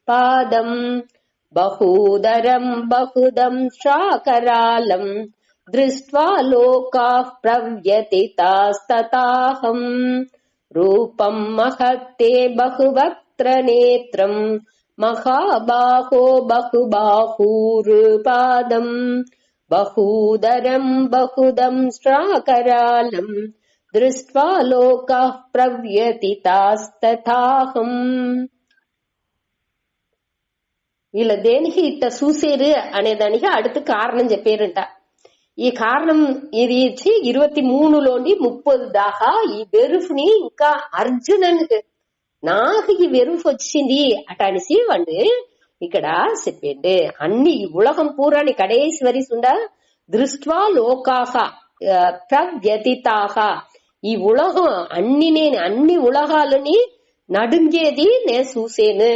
பாதம் பகூதரம் பகுதம் ஷாகராலம் திருஷ்ட்வா லோகாः பிரவ்யதிதாஸ்ததாஹம் ரூபம் மஹத்தே பகுபக்த்ர நேத்ரம் மகாபாஹோ பகுபாஹூர் பாதம் பகூதரம் பகுதம் ஷ்ராகராலம் திருஷ்ட்வா லோகாः ప్రవ్యతితాస్తథాహం. వీళ్ళ దేనికి ఇట్ట చూసేరు అనేదానికి అడుగు కారణం చెప్పారంట. ఈ కారణం ఇది ఇచ్చి 23లోని 30 దాకా ఈ వెరుఫ్ని ఇంకా అర్జునన్కి నాకు ఈ వెరుఫ్ వచ్చింది అటనిసి వండు ఇక్కడ చెప్పండి. అన్ని ఉలగం పూరాని కడేసి వరిసుండా దృష్ట్వా లోకాహ ప్రవ్యతితాహ ఈ ఉలగం అన్ని ఉలగాలని నడుంగేది నేను చూసేను.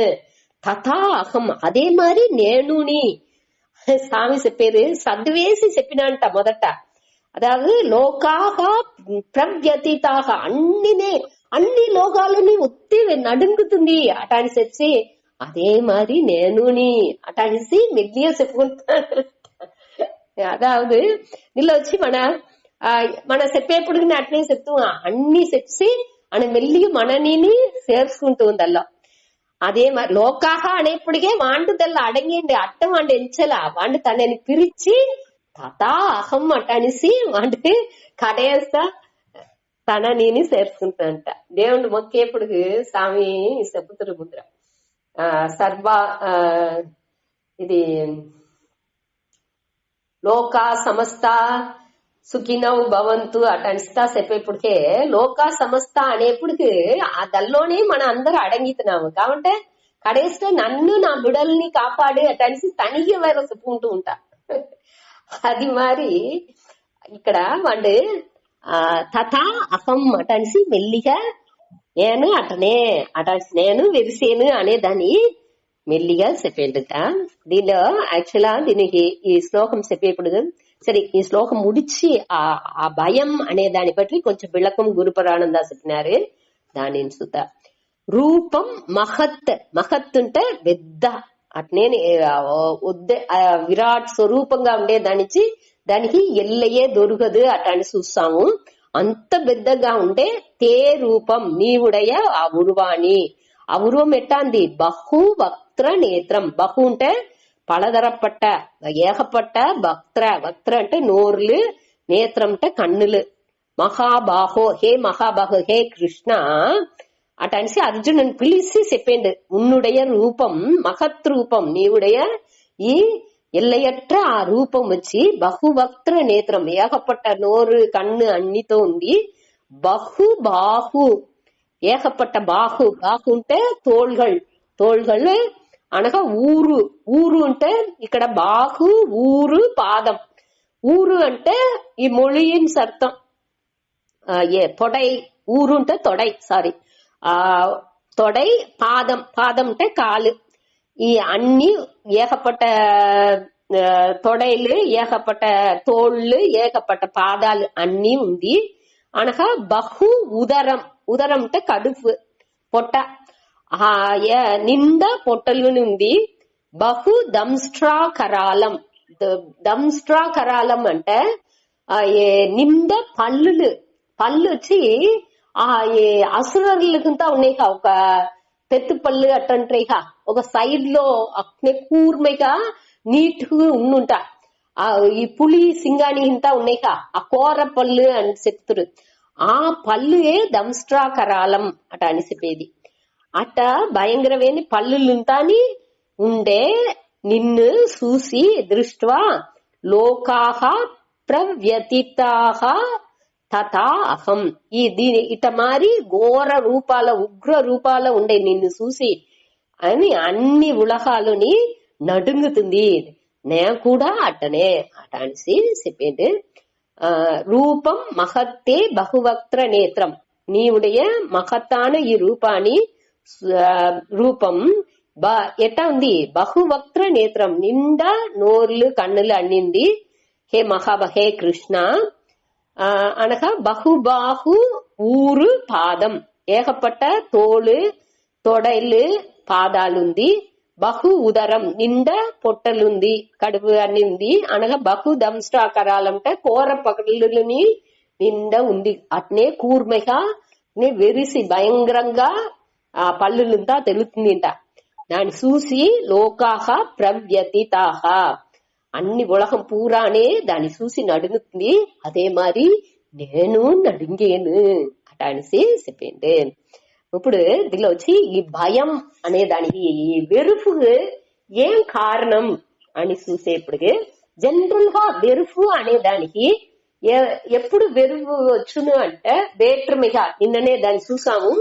తథా అహం అదే మరి నేనుని స్వామి చెప్పేది సద్వేసి చెప్పినంట మొదట. అదాவது లోకాహ ప్రవ్యతితాహ అన్ని లోకాలని ఒత్తి నడుంగుతుంది అటాని చెప్పి అదే మరి నేనుని అటానిసి మెల్లిగా చెప్పుకుంటాను. అదాவது నిల్ల వచ్చి మన చెప్పేప్పుడు అట్నే చెప్తూ అన్ని చెప్పి అని మెల్లిగా మనని చేర్చుకుంటూ ఉందల్లో. అదే మరి లోకాహ అనేప్పటికే వాండుదల్లా అడగండి అట్టం వాండు ఎంచలా వాండు తనని పిలిచి తథా అహం అటనిసి వాంటి కడేస్తా తనని చేర్చుకుంటానంట. దేవుడు మొక్కేప్పుడు స్వామి చెప్పుతురు ముద్ర సర్వ ఇది లోకా సమస్త సుఖినౌ భవంతు అటనిస్తా చెప్పేప్పటికే లోకా సమస్త అనేప్పటికి ఆ దల్లోనే మన అందరూ అడంగితున్నాము కాబట్టి కడేస్తే నన్ను నా బిడల్ని కాపాడు అటనిసి తనిగి వేరే చెప్పుకుంటూ ఉంటా. అది మరి ఇక్కడ వాడు తథా అహం అటనిసి మెల్లిగా నేను అటనిసి నేను వెరిసేను అనేదాన్ని మెల్లిగా చెప్పేట. దీనిలో యాక్చువల్గా దీనికి ఈ శ్లోకం చెప్పేప్పుడు సరే ఈ శ్లోకం ముడిచి ఆ భయం అనే దాన్ని బట్టి కొంచెం విళకం గురుపురాణందా చెప్పినారు. దానిని సుత రూపం మహత్ అంటే పెద్ద అట్నే విరాట్ స్వరూపంగా ఉండే దానికి ఎల్లయే దొరకదు అటాన్ని చూస్తాము. అంత పెద్దగా ఉండే తే రూపం నీవుడయ ఆ ఉరువాణి. ఆ ఉరువం ఎట్టాంది బహు వక్త్ర నేత్రం. బహు అంటే పలదరపట్ట ఏకపట్ట వక్త్ర అంటే నోర్లు, నేత్రం అంటే కన్నులు. మహాబాహో హే మహాబాహో హే కృష్ణ అటనిసి అర్జునుని పిలిచి చెప్పండి ఉన్నుடைய రూపం మహత్ రూపం నీవుடைய ఈ ఎల్లయట్ట ఆ రూపం వచ్చి బహువక్త్ర నేత్రం ఏకపట్ట నోరు కన్ను అన్నితో ఉంది. బహు బాహు ఏకపట్ట బాహు అంటే తోள்கள் అనగా ఊరు అంటే ఇక్కడ బాహు ఊరు పాదం. ఊరు అంటే ఈ మొழியின் అర్థం తొడై. ఊరు అంటే తొడై తొడై. పాదం అంటే కాలు. ఈ అన్ని ఏకపట్ట తొడైలు, ఏకపట్ట తోళ్ళు, ఏకపట్ట పాదాలు అన్ని ఉంది అనగా బహు ఉదరం అంటే కడుపు పొట్ట నిండా పొట్టలు ఉంది. బహు దంష్ట్రాకరాలం అంటే నిండా పళ్ళు వచ్చి అసురర్లకంతా ఉన్నాయి. ఒక తెత్తు పళ్ళు అట్టంటాయి. ఒక సైడ్ లో అట్నే కూర్మైగా నీట్గా ఉండుంటా. ఈ పులి సింగాని ఇంతా ఉన్నాయి. ఆ కోర పళ్ళు అని చెప్తారు. ఆ పళ్ళుయే దంష్ట్రాకరాలం అట అని చెప్పేది. అట్ట భయంకరమైన పళ్ళులుంటాని ఉండే నిన్ను చూసి దృష్ట్వా లోకాహ ప్రవ్యతితాహ తథా అహం. దీని ఇట మారి ఘోర రూపాల ఉగ్ర రూపాల ఉండే నిన్ను చూసి అని అన్ని ఉలహాలని నడుంగుతుంది, నేను కూడా అట్టనే అట అనేసి చెప్పిండు. రూపం మహత్తే బహువక్త్ర నేత్రం, నీవుடைய మహత్తాన ఈ రూపం ఎట్టా ఉంది, బహువక్త్ర నేత్రం, నిండా నోర్లు కన్నులు అన్నింది. హే హే కృష్ణ అనగా బహుబాహు ఊరు పాదం, ఏకపట్ట తోలు తొడలు పాదాలుంది. బహు ఉదరం, నిండా పొట్టలుంది, కడుపు అన్ని ఉంది. అనగా బహు దంష్టాకరాలంటే కూర పగలుని నిండా ఉంది. అట్నే కూర్మగా వెరిసి భయంకరంగా ఆ పళ్ళులుంతా తెలుతుందింట. దాన్ని చూసి లోకాహ ప్రవ్యతితాహ, అన్ని ఉలగం పూరానే దాన్ని చూసి నడుగుతుంది. అదే మరి నేను నడుంగేను అట అనేసి చెప్పింది. ఇప్పుడు దీనిలో వచ్చి ఈ భయం అనే దానికి, ఈ వెరుపు ఏం కారణం అని చూసేప్పుడు జనరల్ గా వెరుపు అనే దానికి ఎప్పుడు వెరుపు వచ్చును అంటే వేట్రమిగా, నిన్ననే దాన్ని చూసాము.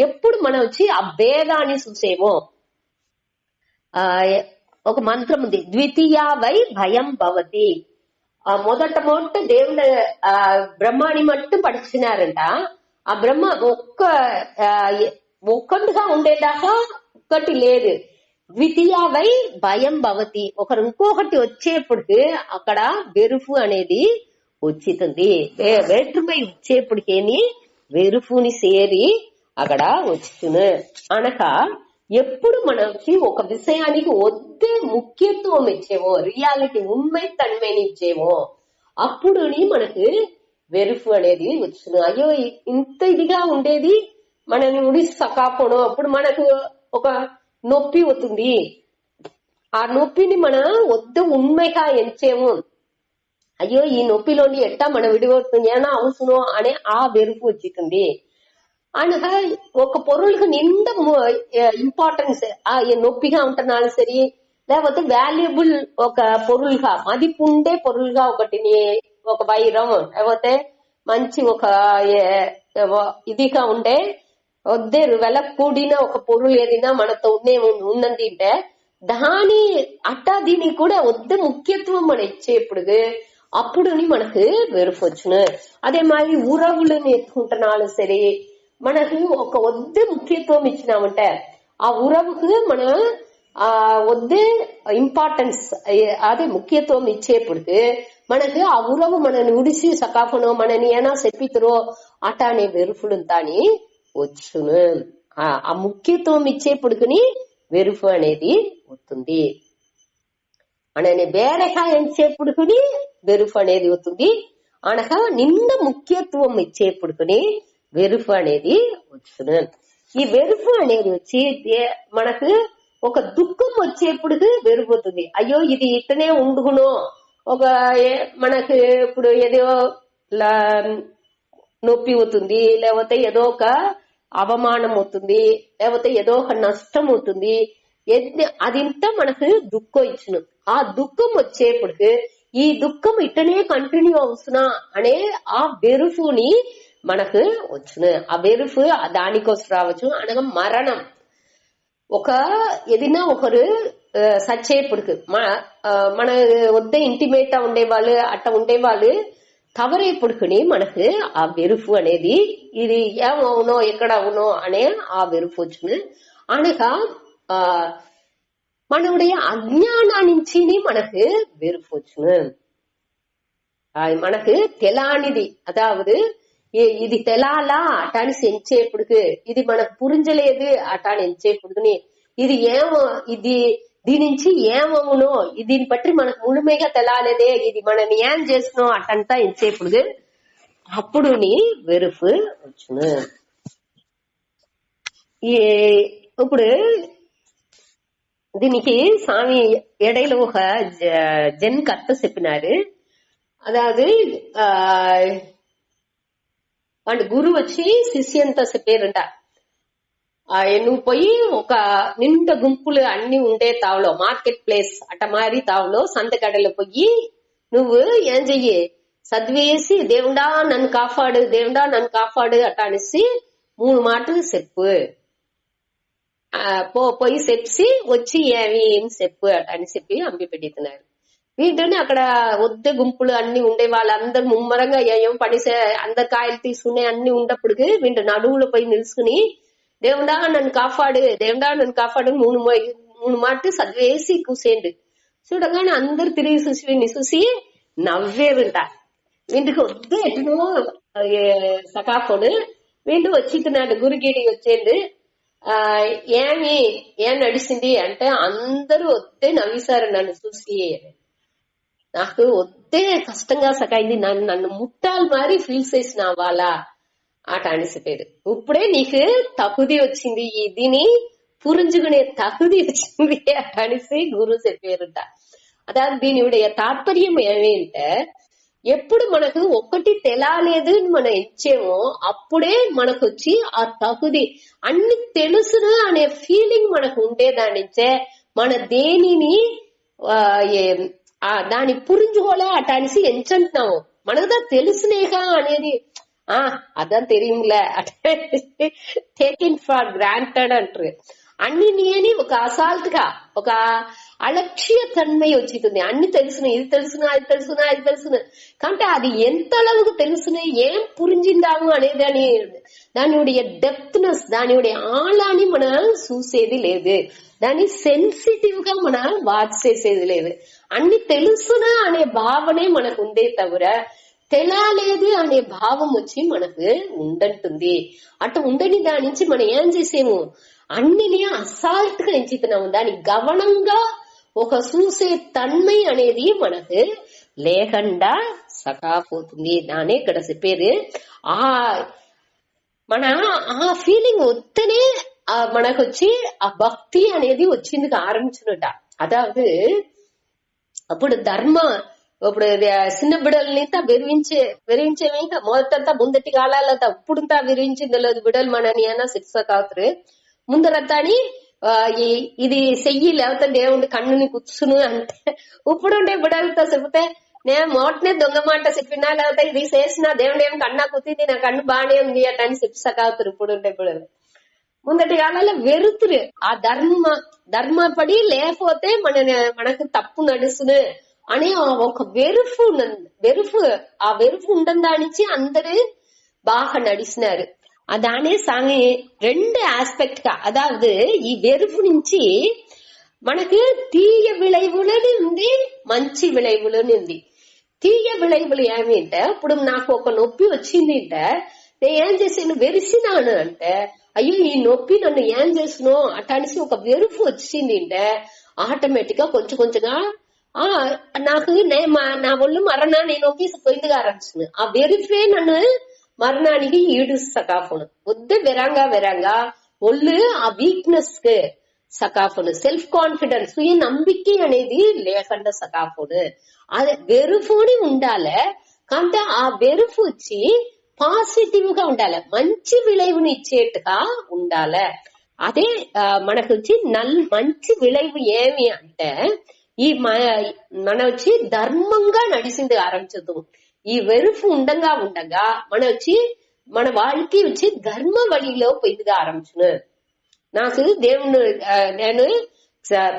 ఎప్పుడు మనం వచ్చి ఆ భేదాన్ని చూసేమో, ఒక మంత్రం ఉంది, ద్వితీయా వై భయం భవతి. మొదట దేవుడు బ్రహ్మాని మట్టు పడిచినారంట. ఆ బ్రహ్మ ఒక్కటిగా ఉండేదాకా ఒక్కటి లేదు. ద్వితీయ వై భయం భవతి, ఒకరు ఇంకొకటి వచ్చేప్పటికి అక్కడ వెరుపు అనేది వచ్చింది. వేట్రుపై వచ్చేప్పటికేని వెరుపుని సేరి అక్కడ వచ్చును. అనగా ఎప్పుడు మనకి ఒక విషయానికి వద్దే ముఖ్యత్వం ఇచ్చేమో, రియాలిటీ ఉண்மை తన్మేని ఇచ్చేమో, అప్పుడు మనకి వెరుపు అనేది వచ్చును. అయ్యో ఇంత ఇదిగా ఉండేది మనని ఉడిసకపోవడం, అప్పుడు మనకు ఒక నొప్పి అవుతుంది. ఆ నొప్పిని మనం వద్ద ఉண்மைగా ఎంచేమో, అయ్యో ఈ నొప్పిలోని ఎట్టా మనం విడిపోతుంది ఏనా అవసరం అనే ఆ వెరుపు వచ్చింది. అనగా ఒక పొరులకు నిండా ఇంపార్టెన్స్ నొప్పిగా ఉంటున్నాను సరి, లేకపోతే వాల్యుబుల్ ఒక పొరులుగా మదిపు ఉండే పొరులుగా ఒకటిని, ఒక వైరం లేకపోతే మంచి ఒక ఇదిగా ఉండే వద్దే వెల కూడిన ఒక పొరులు ఏదైనా మనతో ఉన్నది అంటే దాని అట్టా దీనికి కూడా వద్ద ముఖ్యత్వం మనం ఇచ్చేప్పుడు అప్పుడు మనకు వెరుపు వచ్చును. అదే మరి ఉరవులను ఎత్తుకుంటున్నాను సరే, మనకు ఒక వద్దే ముఖ్యత్వం ఇచ్చినామంటే ఆ ఉరవుకు మనం వద్దే ఇంపార్టెన్స్ అదే ముఖ్యత్వం ఇచ్చేప్పుడు మనకి ఆ ఉరవు మనని ఉడిసి సకాఫనో మనని ఏనా చెప్పితురో అటానే వెరుపులు తాని వచ్చును. ఆ ముఖ్యత్వం ఇచ్చేప్పుడుకుని వెరుపు అనేది వస్తుంది. అనని వేరేగా ఎంచేప్పుడుకుని వెరుపు అనేది వస్తుంది. అనగా నింద ముఖ్యత్వం ఇచ్చేప్పుడుకుని వెరుపు అనేది వచ్చును. ఈ వెరుపు అనేది వచ్చి మనకు ఒక దుఃఖం వచ్చేప్పుడు వెరుపుతుంది. అయ్యో ఇది ఇట్టనే ఉండుగునో, ఒక మనకు ఇప్పుడు ఏదో నొప్పి అవుతుంది, లేకపోతే ఏదో ఒక అవమానం అవుతుంది, లేకపోతే ఏదో ఒక నష్టం అవుతుంది, అదింతా మనకు దుఃఖం ఇచ్చును. ఆ దుఃఖం వచ్చేప్పుడు ఈ దుఃఖం ఇట్టనే కంటిన్యూ అవుతున్నా అనే ఆ వెరుపుని మనకు వచ్చును. ఆ వెరుపు దానికోసం రావచ్చు. అనగా మరణం, ఒక ఏదైనా ఒకరు సచ్చేపుడుకు మన వద్ద ఇంటిమేట్ ఉండేవాళ్ళు అట్ట ఉండేవాళ్ళు తవరేపుడుకుని మనకు ఆ వెరుపు అనేది ఇది ఏమవునో ఎక్కడ అవునో అనే ఆ వెరుపు వచ్చును. అనగా మనடைய అజ్ఞానా నుంచి మనకు వెరుపు వచ్చును. మనకు తెలానిది, అదావదు ఇది తెలాలా అటాని ఎంచేపుడుకు, ఇది మనకు పురించలేదు అటాని ఎంచేపుడుకుని, ఇది ఏమో ఇది దీని నుంచి ఏమవునో దీన్ని బట్టి మనకు ముழுமைగా తెలాలేదే, ఇది మనం ఏం చేసినో అటంతా ఎంచేపుడు అప్పుడు వెరుపు వచ్చును. ఇప్పుడు దీనికి స్వామి ఎడైలో ఒక జన్ కథ చెప్పినారు. అదావదు వాళ్ళ గురువు వచ్చి శిష్యంతా చెప్పారంట, నువ్వు పోయి ఒక నిండా గుంపులు అన్ని ఉండే తావులో మార్కెట్ ప్లేస్ అట్ట మారి తావులో సంతకడలో పోయి నువ్వు ఏం చెయ్యి, చదివేసి దేవుడా నన్ను కాపాడు, దేవుడా నన్ను కాపాడు అట్ట అనేసి 3 మాటలు చెప్పు పోయి చెప్పి వచ్చి ఏమి ఏం చెప్పు అని చెప్పి అంబి పెడుతున్నారు. వీటిని అక్కడ వద్ద గుంపులు అన్ని ఉండే వాళ్ళందరూ ముమ్మరంగా ఏం పని అందరు కాయలు తీసుకునే అన్ని ఉన్నప్పటికి వీళ్ళు నడువులో పోయి నిలుచుకుని దేవుడా నన్ను కాపాడు, దేవుడా నన్ను కాపాడు మూడు మాట చదివేసి కూసేయండి. చూడగానే అందరు తిరిగి చూసి వీడిని చూసి నవ్వేరుంట. వీటికి వద్దు ఎటునో సకాఫోడు వీళ్ళు వచ్చినాడు గురిగిడి వచ్చేది. ఏం నడిచింది అంటే అందరూ వద్దే నవ్వేశారు నన్ను చూసి. నాకు వద్దే కష్టంగా సకాయింది, నన్ను ముట్టాలు మారి ఫీల్ చేసిన వాళ్ళ ఆట అనిసిపోయారు. ఇప్పుడే నీకు తగుది వచ్చింది, దీని పురించుకునే తగుది వచ్చింది అనేసి గురువు చెప్పారుట. అదే దీని తాత్పర్యం ఏమేంటే ఎప్పుడు మనకు ఒక్కటి తెలాలేదు మనం ఇచ్చేమో అప్పుడే మనకు వచ్చి ఆ తగుది అన్ని తెలుసును అనే ఫీలింగ్ మనకు ఉండేదానించే మన దేనిని దాన్ని పురించుకోలే అటానిసి ఎంచుంటున్నాము. మనకుదా తెలుసునేగా అనేది అதான் தெரியும்ல టేకింగ్ ఫర్ గ్రాంటెడ్ అంటారు. అన్ని నేని ఒక అసాల్ట్ గా ఒక అలక్ష్య తన్మయ వచ్చింది. అన్ని తెలుసును, ఇది తెలుసునా అది తెలుసునా అది తెలుసును, కాబట్టి అది ఎంతஅளவுకు తెలుసును ఏం పురించిందాము అనేది దాని డెప్త్నెస్ దాని ఆళాన్ని మనం చూసేది లేదు, దాన్ని సెన్సిటివ్ గా మనం వాచ్ చేసేది లేదు. అన్ని తెలుసునా అనే భావనే మనకు ఉందే తవిర తెలాలేదు అనే భావం వచ్చి మనకు ఉండంటుంది. అటు ఉండని దాని నుంచి మనం ఏం చేసేము అన్నిని అసాల్ట్ గా ఎంచుతున్నాము. దాని గమనంగా ఒక చూసే తన్మై అనేది మనకు లేకుండా సకాపోతుంది. దానే ఇక్కడ చెప్పేది. మన ఆ ఫీలింగ్ వస్తేనే మనకు వచ్చి ఆ భక్తి అనేది వచ్చింది ఆరంభించుట. అదాவது అప్పుడు ధర్మ ఇప్పుడు చిన్న బిడల్నింతా విరివించేవి ఇంకా మొదటంతా ముందటి కాలాలంతా ఇప్పుడుంతా విరివించింది లేదు బిడలు మనని అన్న శిక్ష కావుతారు ముందరతాని ఇది చెయ్యి లేకపోతే దేవుడి కన్నుని కూర్చును అంటే ఇప్పుడుండే బిడలతో చెబితే నేను మోటనే దొంగ మాట చెప్పినా లేకపోతే ఇది చేసినా దేవుడు ఏం కన్నా కుత్తింది నా కన్ను బానే ఉంది అటని శిక్ష కావుతారు ఇప్పుడుండే బిడలు. ముందటి కాలంలో వెరుతురు ఆ ధర్మపడి లేకపోతే మనకు తప్పు నడుస్తును అని ఒక వెరుపు ఆ వెరుపు ఉండదానిచ్చి అందరూ బాగా నడిచినారు. దానే సాంగ్ రెండు ఆస్పెక్ట్ గా అదాவது ఈ వెరుపు నుంచి మనకు తీయ విளைவுలని ఉంది, మంచి విளைவுలని ఉంది. తీయ విளைவுలు ఏమింటే ఇప్పుడు నాకు ఒక నొప్పి వచ్చింది అంటే నేను ఏం చేసాను వెరిసినాను అంటే అయ్యో ఈ నొప్పి నన్ను ఏం చేసినో అటనిసి ఒక వెరుపు వచ్చింది అంటే ఆటోమేటిక్ గా కొంచెం కొంచెంగా నాకు నా ఒళ్ళు మరణాన్ని నొప్పి పోయిందిగా ఆరంభించింది. ఆ వెరుపే నన్ను మరణానికి ఈడుస్తకాపును వద్దు వెరంగా ఒళ్ళు ఆ వీక్నెస్ కి సకాపును సెల్ఫ్ కాన్ఫిడెన్స్ సుయ నம்பிக்கை అనేది లేకుండా సకాపును అది వెరుపుని ఉండాలి. అంటే ఆ వెరుపు వచ్చి పాజిటివ్ గా ఉండాలి, మంచి విளைவுని ఇచ్చేట్టుగా ఉండాలి. అదే మనకు వచ్చి మంచి విளைவு ఏమి అంటే ఈ మన వచ్చి ధర్మంగా నడిచింది ఆరంభించదు. ఈ వెరుపు ఉండగా మన వచ్చి మన వాళ్ళకి వచ్చి ధర్మ వழிలో పోయిందిగా ఆరంభించును. నాకు దేవుడు నేను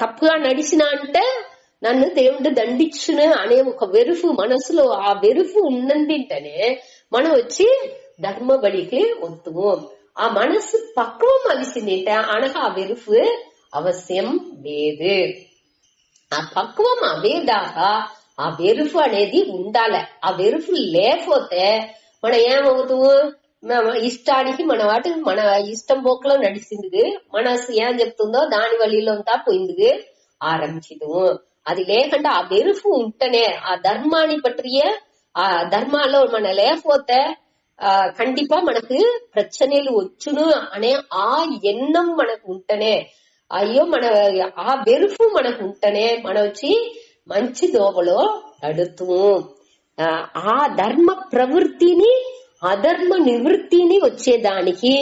తప్పుగా నడిచిన అంటే నన్ను దేవుడు దండించును అనే ఒక వెరుపు మనసులో ఆ వెరుపు ఉన్నందింటనే మనం వచ్చి ధర్మ వழிకి వద్దుము. ఆ మనసు పక్వం అలిసిందింటే అనగా ఆ వెరుపు అవశ్యం లేదు. ఆ పక్వం అవేదాకా ఆ వెరుపు అనేది ఉండాలి. ఆ వెరుపు లేకపోతే మనం ఏమవుతాము ఇష్టానికి మన వాటి మన ఇష్టం పోకలో నడిచింది మనసు ఏం చెప్తుందో దాని వழிలోంతా పోయింది ఆరంభించదు. అది లేకుండా ఆ వెరుపు ఉంటేనే ఆ ధర్మాన్ని పట్టియ ఆ ధర్మాలో మన లేకపోతే కండిపా మనకు ప్రచనలు వచ్చును అనే ఆ ఎన్నం మనకు ఉంటేనే అయ్యో మన ఆ వెరుపు మనకు ఉంటేనే మనం వచ్చి మంచి దోవలో నడుతూ ఆ ధర్మ ప్రవృత్తిని అధర్మ నివృత్తిని వచ్చేదానికి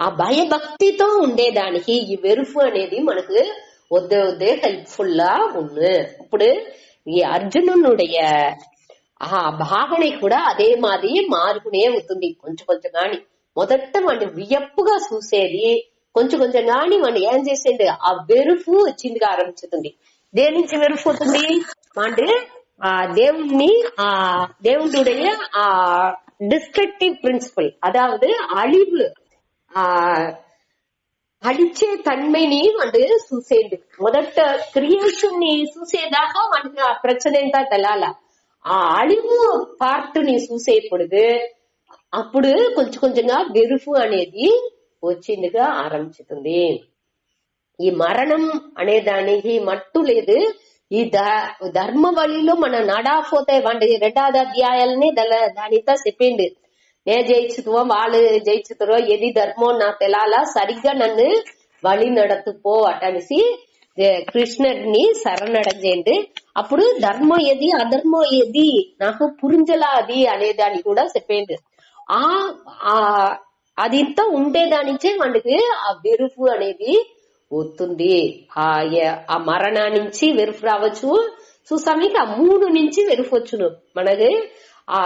ఆ భయభక్తితో ఉండేదానికి ఈ వెరుపు అనేది మనకు వద్దే హెల్ప్ఫుల్ గా ఉంది. ఇప్పుడు ఈ అర్జునుடைய ఆ భావన కూడా అదే మాది మారుకునే అవుతుంది కొంచెం కొంచెం. గాని మొదట వాడిని వియప్పుగా చూసేది కొంచెం కొంచెంగా మనం ఏం చేసేది ఆ వెరుపు వచ్చిందిగా ఆరంభించుతుంది. దేని నుంచి వెరుపు అవుతుంది అంటే ఆ దేవుణ్ణి ఆ దేవుடைய ఆ டிஸ்ட்ரக்டிவ் பிரின்சிபல், அதாவது அழிவு అడిచే తన్మని வந்து చూసేది. మొదట క్రియేషన్ ని చూసేదాకా మనకి ఆ ప్రச்சனை தான் తెలాల. ఆ అழிవు పార్ట్ ని చూసేప్పుడు అప్పుడు కొంచెం కొంచెంగా వెరుపు అనేది వచ్చిందిగా ఆరంభిస్తుంది. ఈ మరణం అనే దానికి మట్టు లేదు. ఈ ధర్మ వழிలో మన నడాపోతే వంటి 2వ అధ్యాయాలని దానితో చెప్పింది. నే జయించుతువో వాళ్ళు జయించుతారో ఏది ధర్మం నాకు తెలాలా, సరిగ్గా నన్ను వழி నడతుపో అటనేసి కృష్ణుడిని శరణడజేయండి. అప్పుడు ధర్మం ఏది అధర్మం ఏది నాకు పురింజలా అది అనేదాన్ని కూడా చెప్పింది. అది ఇంత ఉండేదానించే మనకి ఆ వెరుపు అనేది వస్తుంది. ఆ మరణా నుంచి వెరుపు రావచ్చు. చూసానికి ఆ 3 నుంచి వెరుపు వచ్చును. మనకి ఆ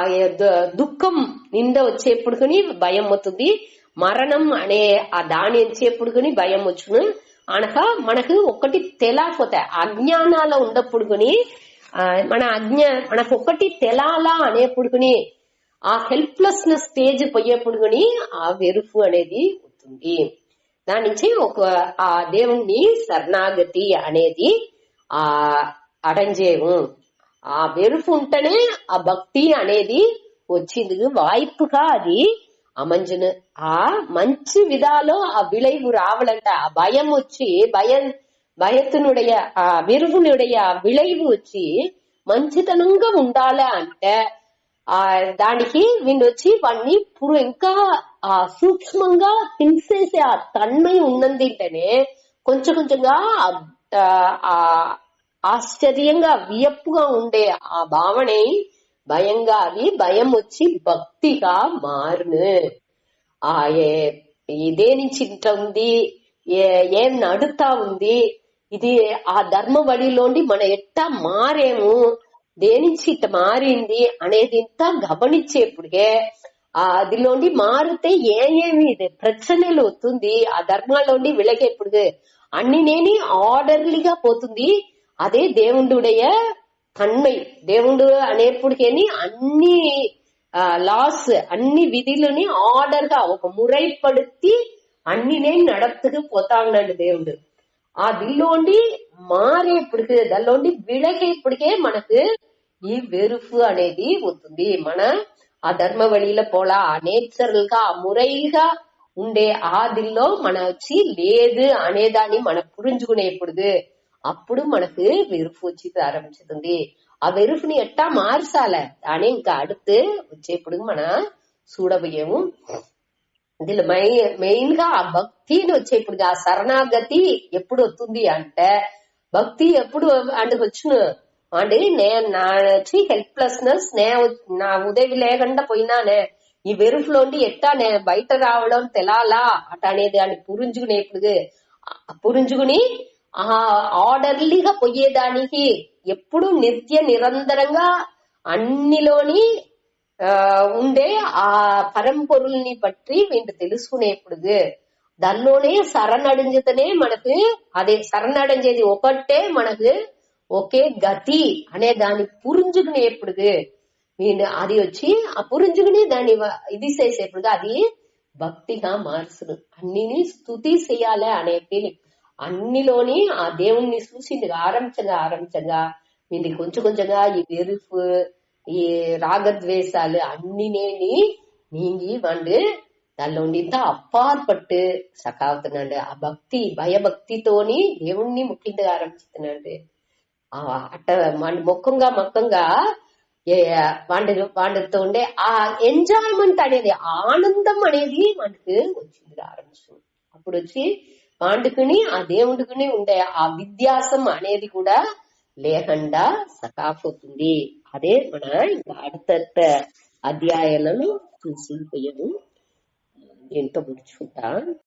దుఃఖం నింద వచ్చేప్పుడుకుని భయం అవుతుంది. మరణం అనే ఆ దాని వచ్చేప్పుడుకుని భయం వచ్చును. అనగా మనకు ఒకటి తెలాపోతాయి అజ్ఞానాల ఉండప్పుడుకుని మనకు ఒకటి తెలాలా అనేప్పుడుకుని ఆ హెల్ప్లెస్నెస్ స్టేజ్ పోయేప్పుడుకుని ఆ వెరుపు అనేది అవుతుంది. దాని నుంచి ఆ దేవుణ్ణి శరణాగతి అనేది అడంజేవు. ఆ వెరుపు ఉంటేనే ఆ భక్తి అనేది వచ్చింది. వాய்ப்புగా అది అమంజును ఆ మంచి విధాలో ఆ విளைவு రావాలంట. ఆ భయం వచ్చి భయతునుடைய ఆ వెరువునుடைய విளைவு వచ్చి మంచితనంగా ఉండాలి అంటే దానికి వీళ్ళొచ్చి వాడిని ఇంకా సూక్ష్మంగా హింసేసే ఆ తన్మయం ఉన్నందుంటేనే కొంచెం కొంచెంగా ఆశ్చర్యంగా వియప్పుగా ఉండే ఆ భావనే భయంగా భయం వచ్చి భక్తిగా మారును. ఇదే నుంచి ఇంత ఉంది, ఏం నడుతా ఉంది, ఇది ఆ ధర్మ వడిలోండి మన ఎట్టా మారేము, దేనించి ఇట్ట మారింది అనేది ఇంత గమనించేప్పుడే అదిలోండి మారితే ఏమి ఇది ప్రచనలు అవుతుంది. ఆ ధర్మాలోండి విలగేప్పుడు అన్ని నేని ఆర్డర్లీగా పోతుంది. అదే దేవుడుடைய తన్మై. దేవుడు అనేప్పటికేని అన్ని లాస్ అన్ని విధులని ఆర్డర్ గా ఒక మురైపడుத்தி అన్నినే నడத்துக்கு పోతాడు దేవుడు. ఆ దిల్లోండి మారేప్పటికే దానిలోండి విలగేప్పటికే మనకు ఈ వెరుపు అనేది అవుతుంది. మన ఆ ధర్మ వழியில పోలా నేచురల్ గా మురైగా ఉండే ఆ దిల్లో మన వచ్చి లేదు అనేదాన్ని మనం పురించుకునేప్పుడు అప్పుడు మనకు వెరుపు వచ్చి ఆరంభించుతుంది. ఆ వెరుపుని ఎట్టా మార్చాలి అని ఇంకా அடுத்து వచ్చేప్పుడు మన చూడబోయేము. ఇందులో మెయిన్ గా ఆ భక్తిని వచ్చేప్పుడు ఆ శరణాగతి ఎప్పుడు వస్తుంది అంటే భక్తి ఎప్పుడు అందుకు వచ్చును అంటే నా వచ్చి హెల్ప్లెస్నెస్ నా ఉదయం లేకుండా పోయినానే ఈ వెరుపులోండి ఎట్టా బయట రావడం తెలాలా అట అనేది అని పురించుకుని ఆ ఆర్డర్లీగా పోయేదానికి ఎప్పుడు నిత్య నిరంతరంగా అన్నిలోని ఉండే ఆ పరంపొరుల్ని బట్టి వీళ్ళు తెలుసుకునేప్పుడు దానిలోనే శరణడించితేనే మనకు అదే శరణడించేది ఒకటే మనకు ఒకే గతి అనే దాన్ని పురించుకునేప్పుడు అది వచ్చి ఆ పురించుకుని దాన్ని ఇది చేసేప్పుడు అది భక్తిగా మార్చును. అన్నిని స్తుతి చేయాలి అనేది అన్నిలోని ఆ దేవుణ్ణి చూసింది ఆరంభించగా వీళ్ళకి కొంచెం కొంచెంగా ఈ వెరుపు ఈ రాగద్వేషాలు అన్నినేని నీంగి వాళ్ళు దానిలో ఇంత అప్పార్పట్టు సకావుతున్నాడు. ఆ భక్తి భయభక్తితోని దేవుణ్ణి ముఖ్యంగా ఆరంభిస్తున్నాడు. అట్ట మొక్కంగా వాళ్ళతో ఉండే ఆ ఎంజాయ్మెంట్ అనేది ఆనందం అనేది మనకు వచ్చింది ఆరంభిస్తుంది. అప్పుడు వచ్చి వాండుకుని ఆ దేవుడికుని ఉండే ఆ వ్యత్యాసం అనేది కూడా లేకుండా సకాపోతుంది. అదే మన அடுத்த అధ్యాయాలను చూసి పోయాము. ఎంతో ముడుచుకుంటా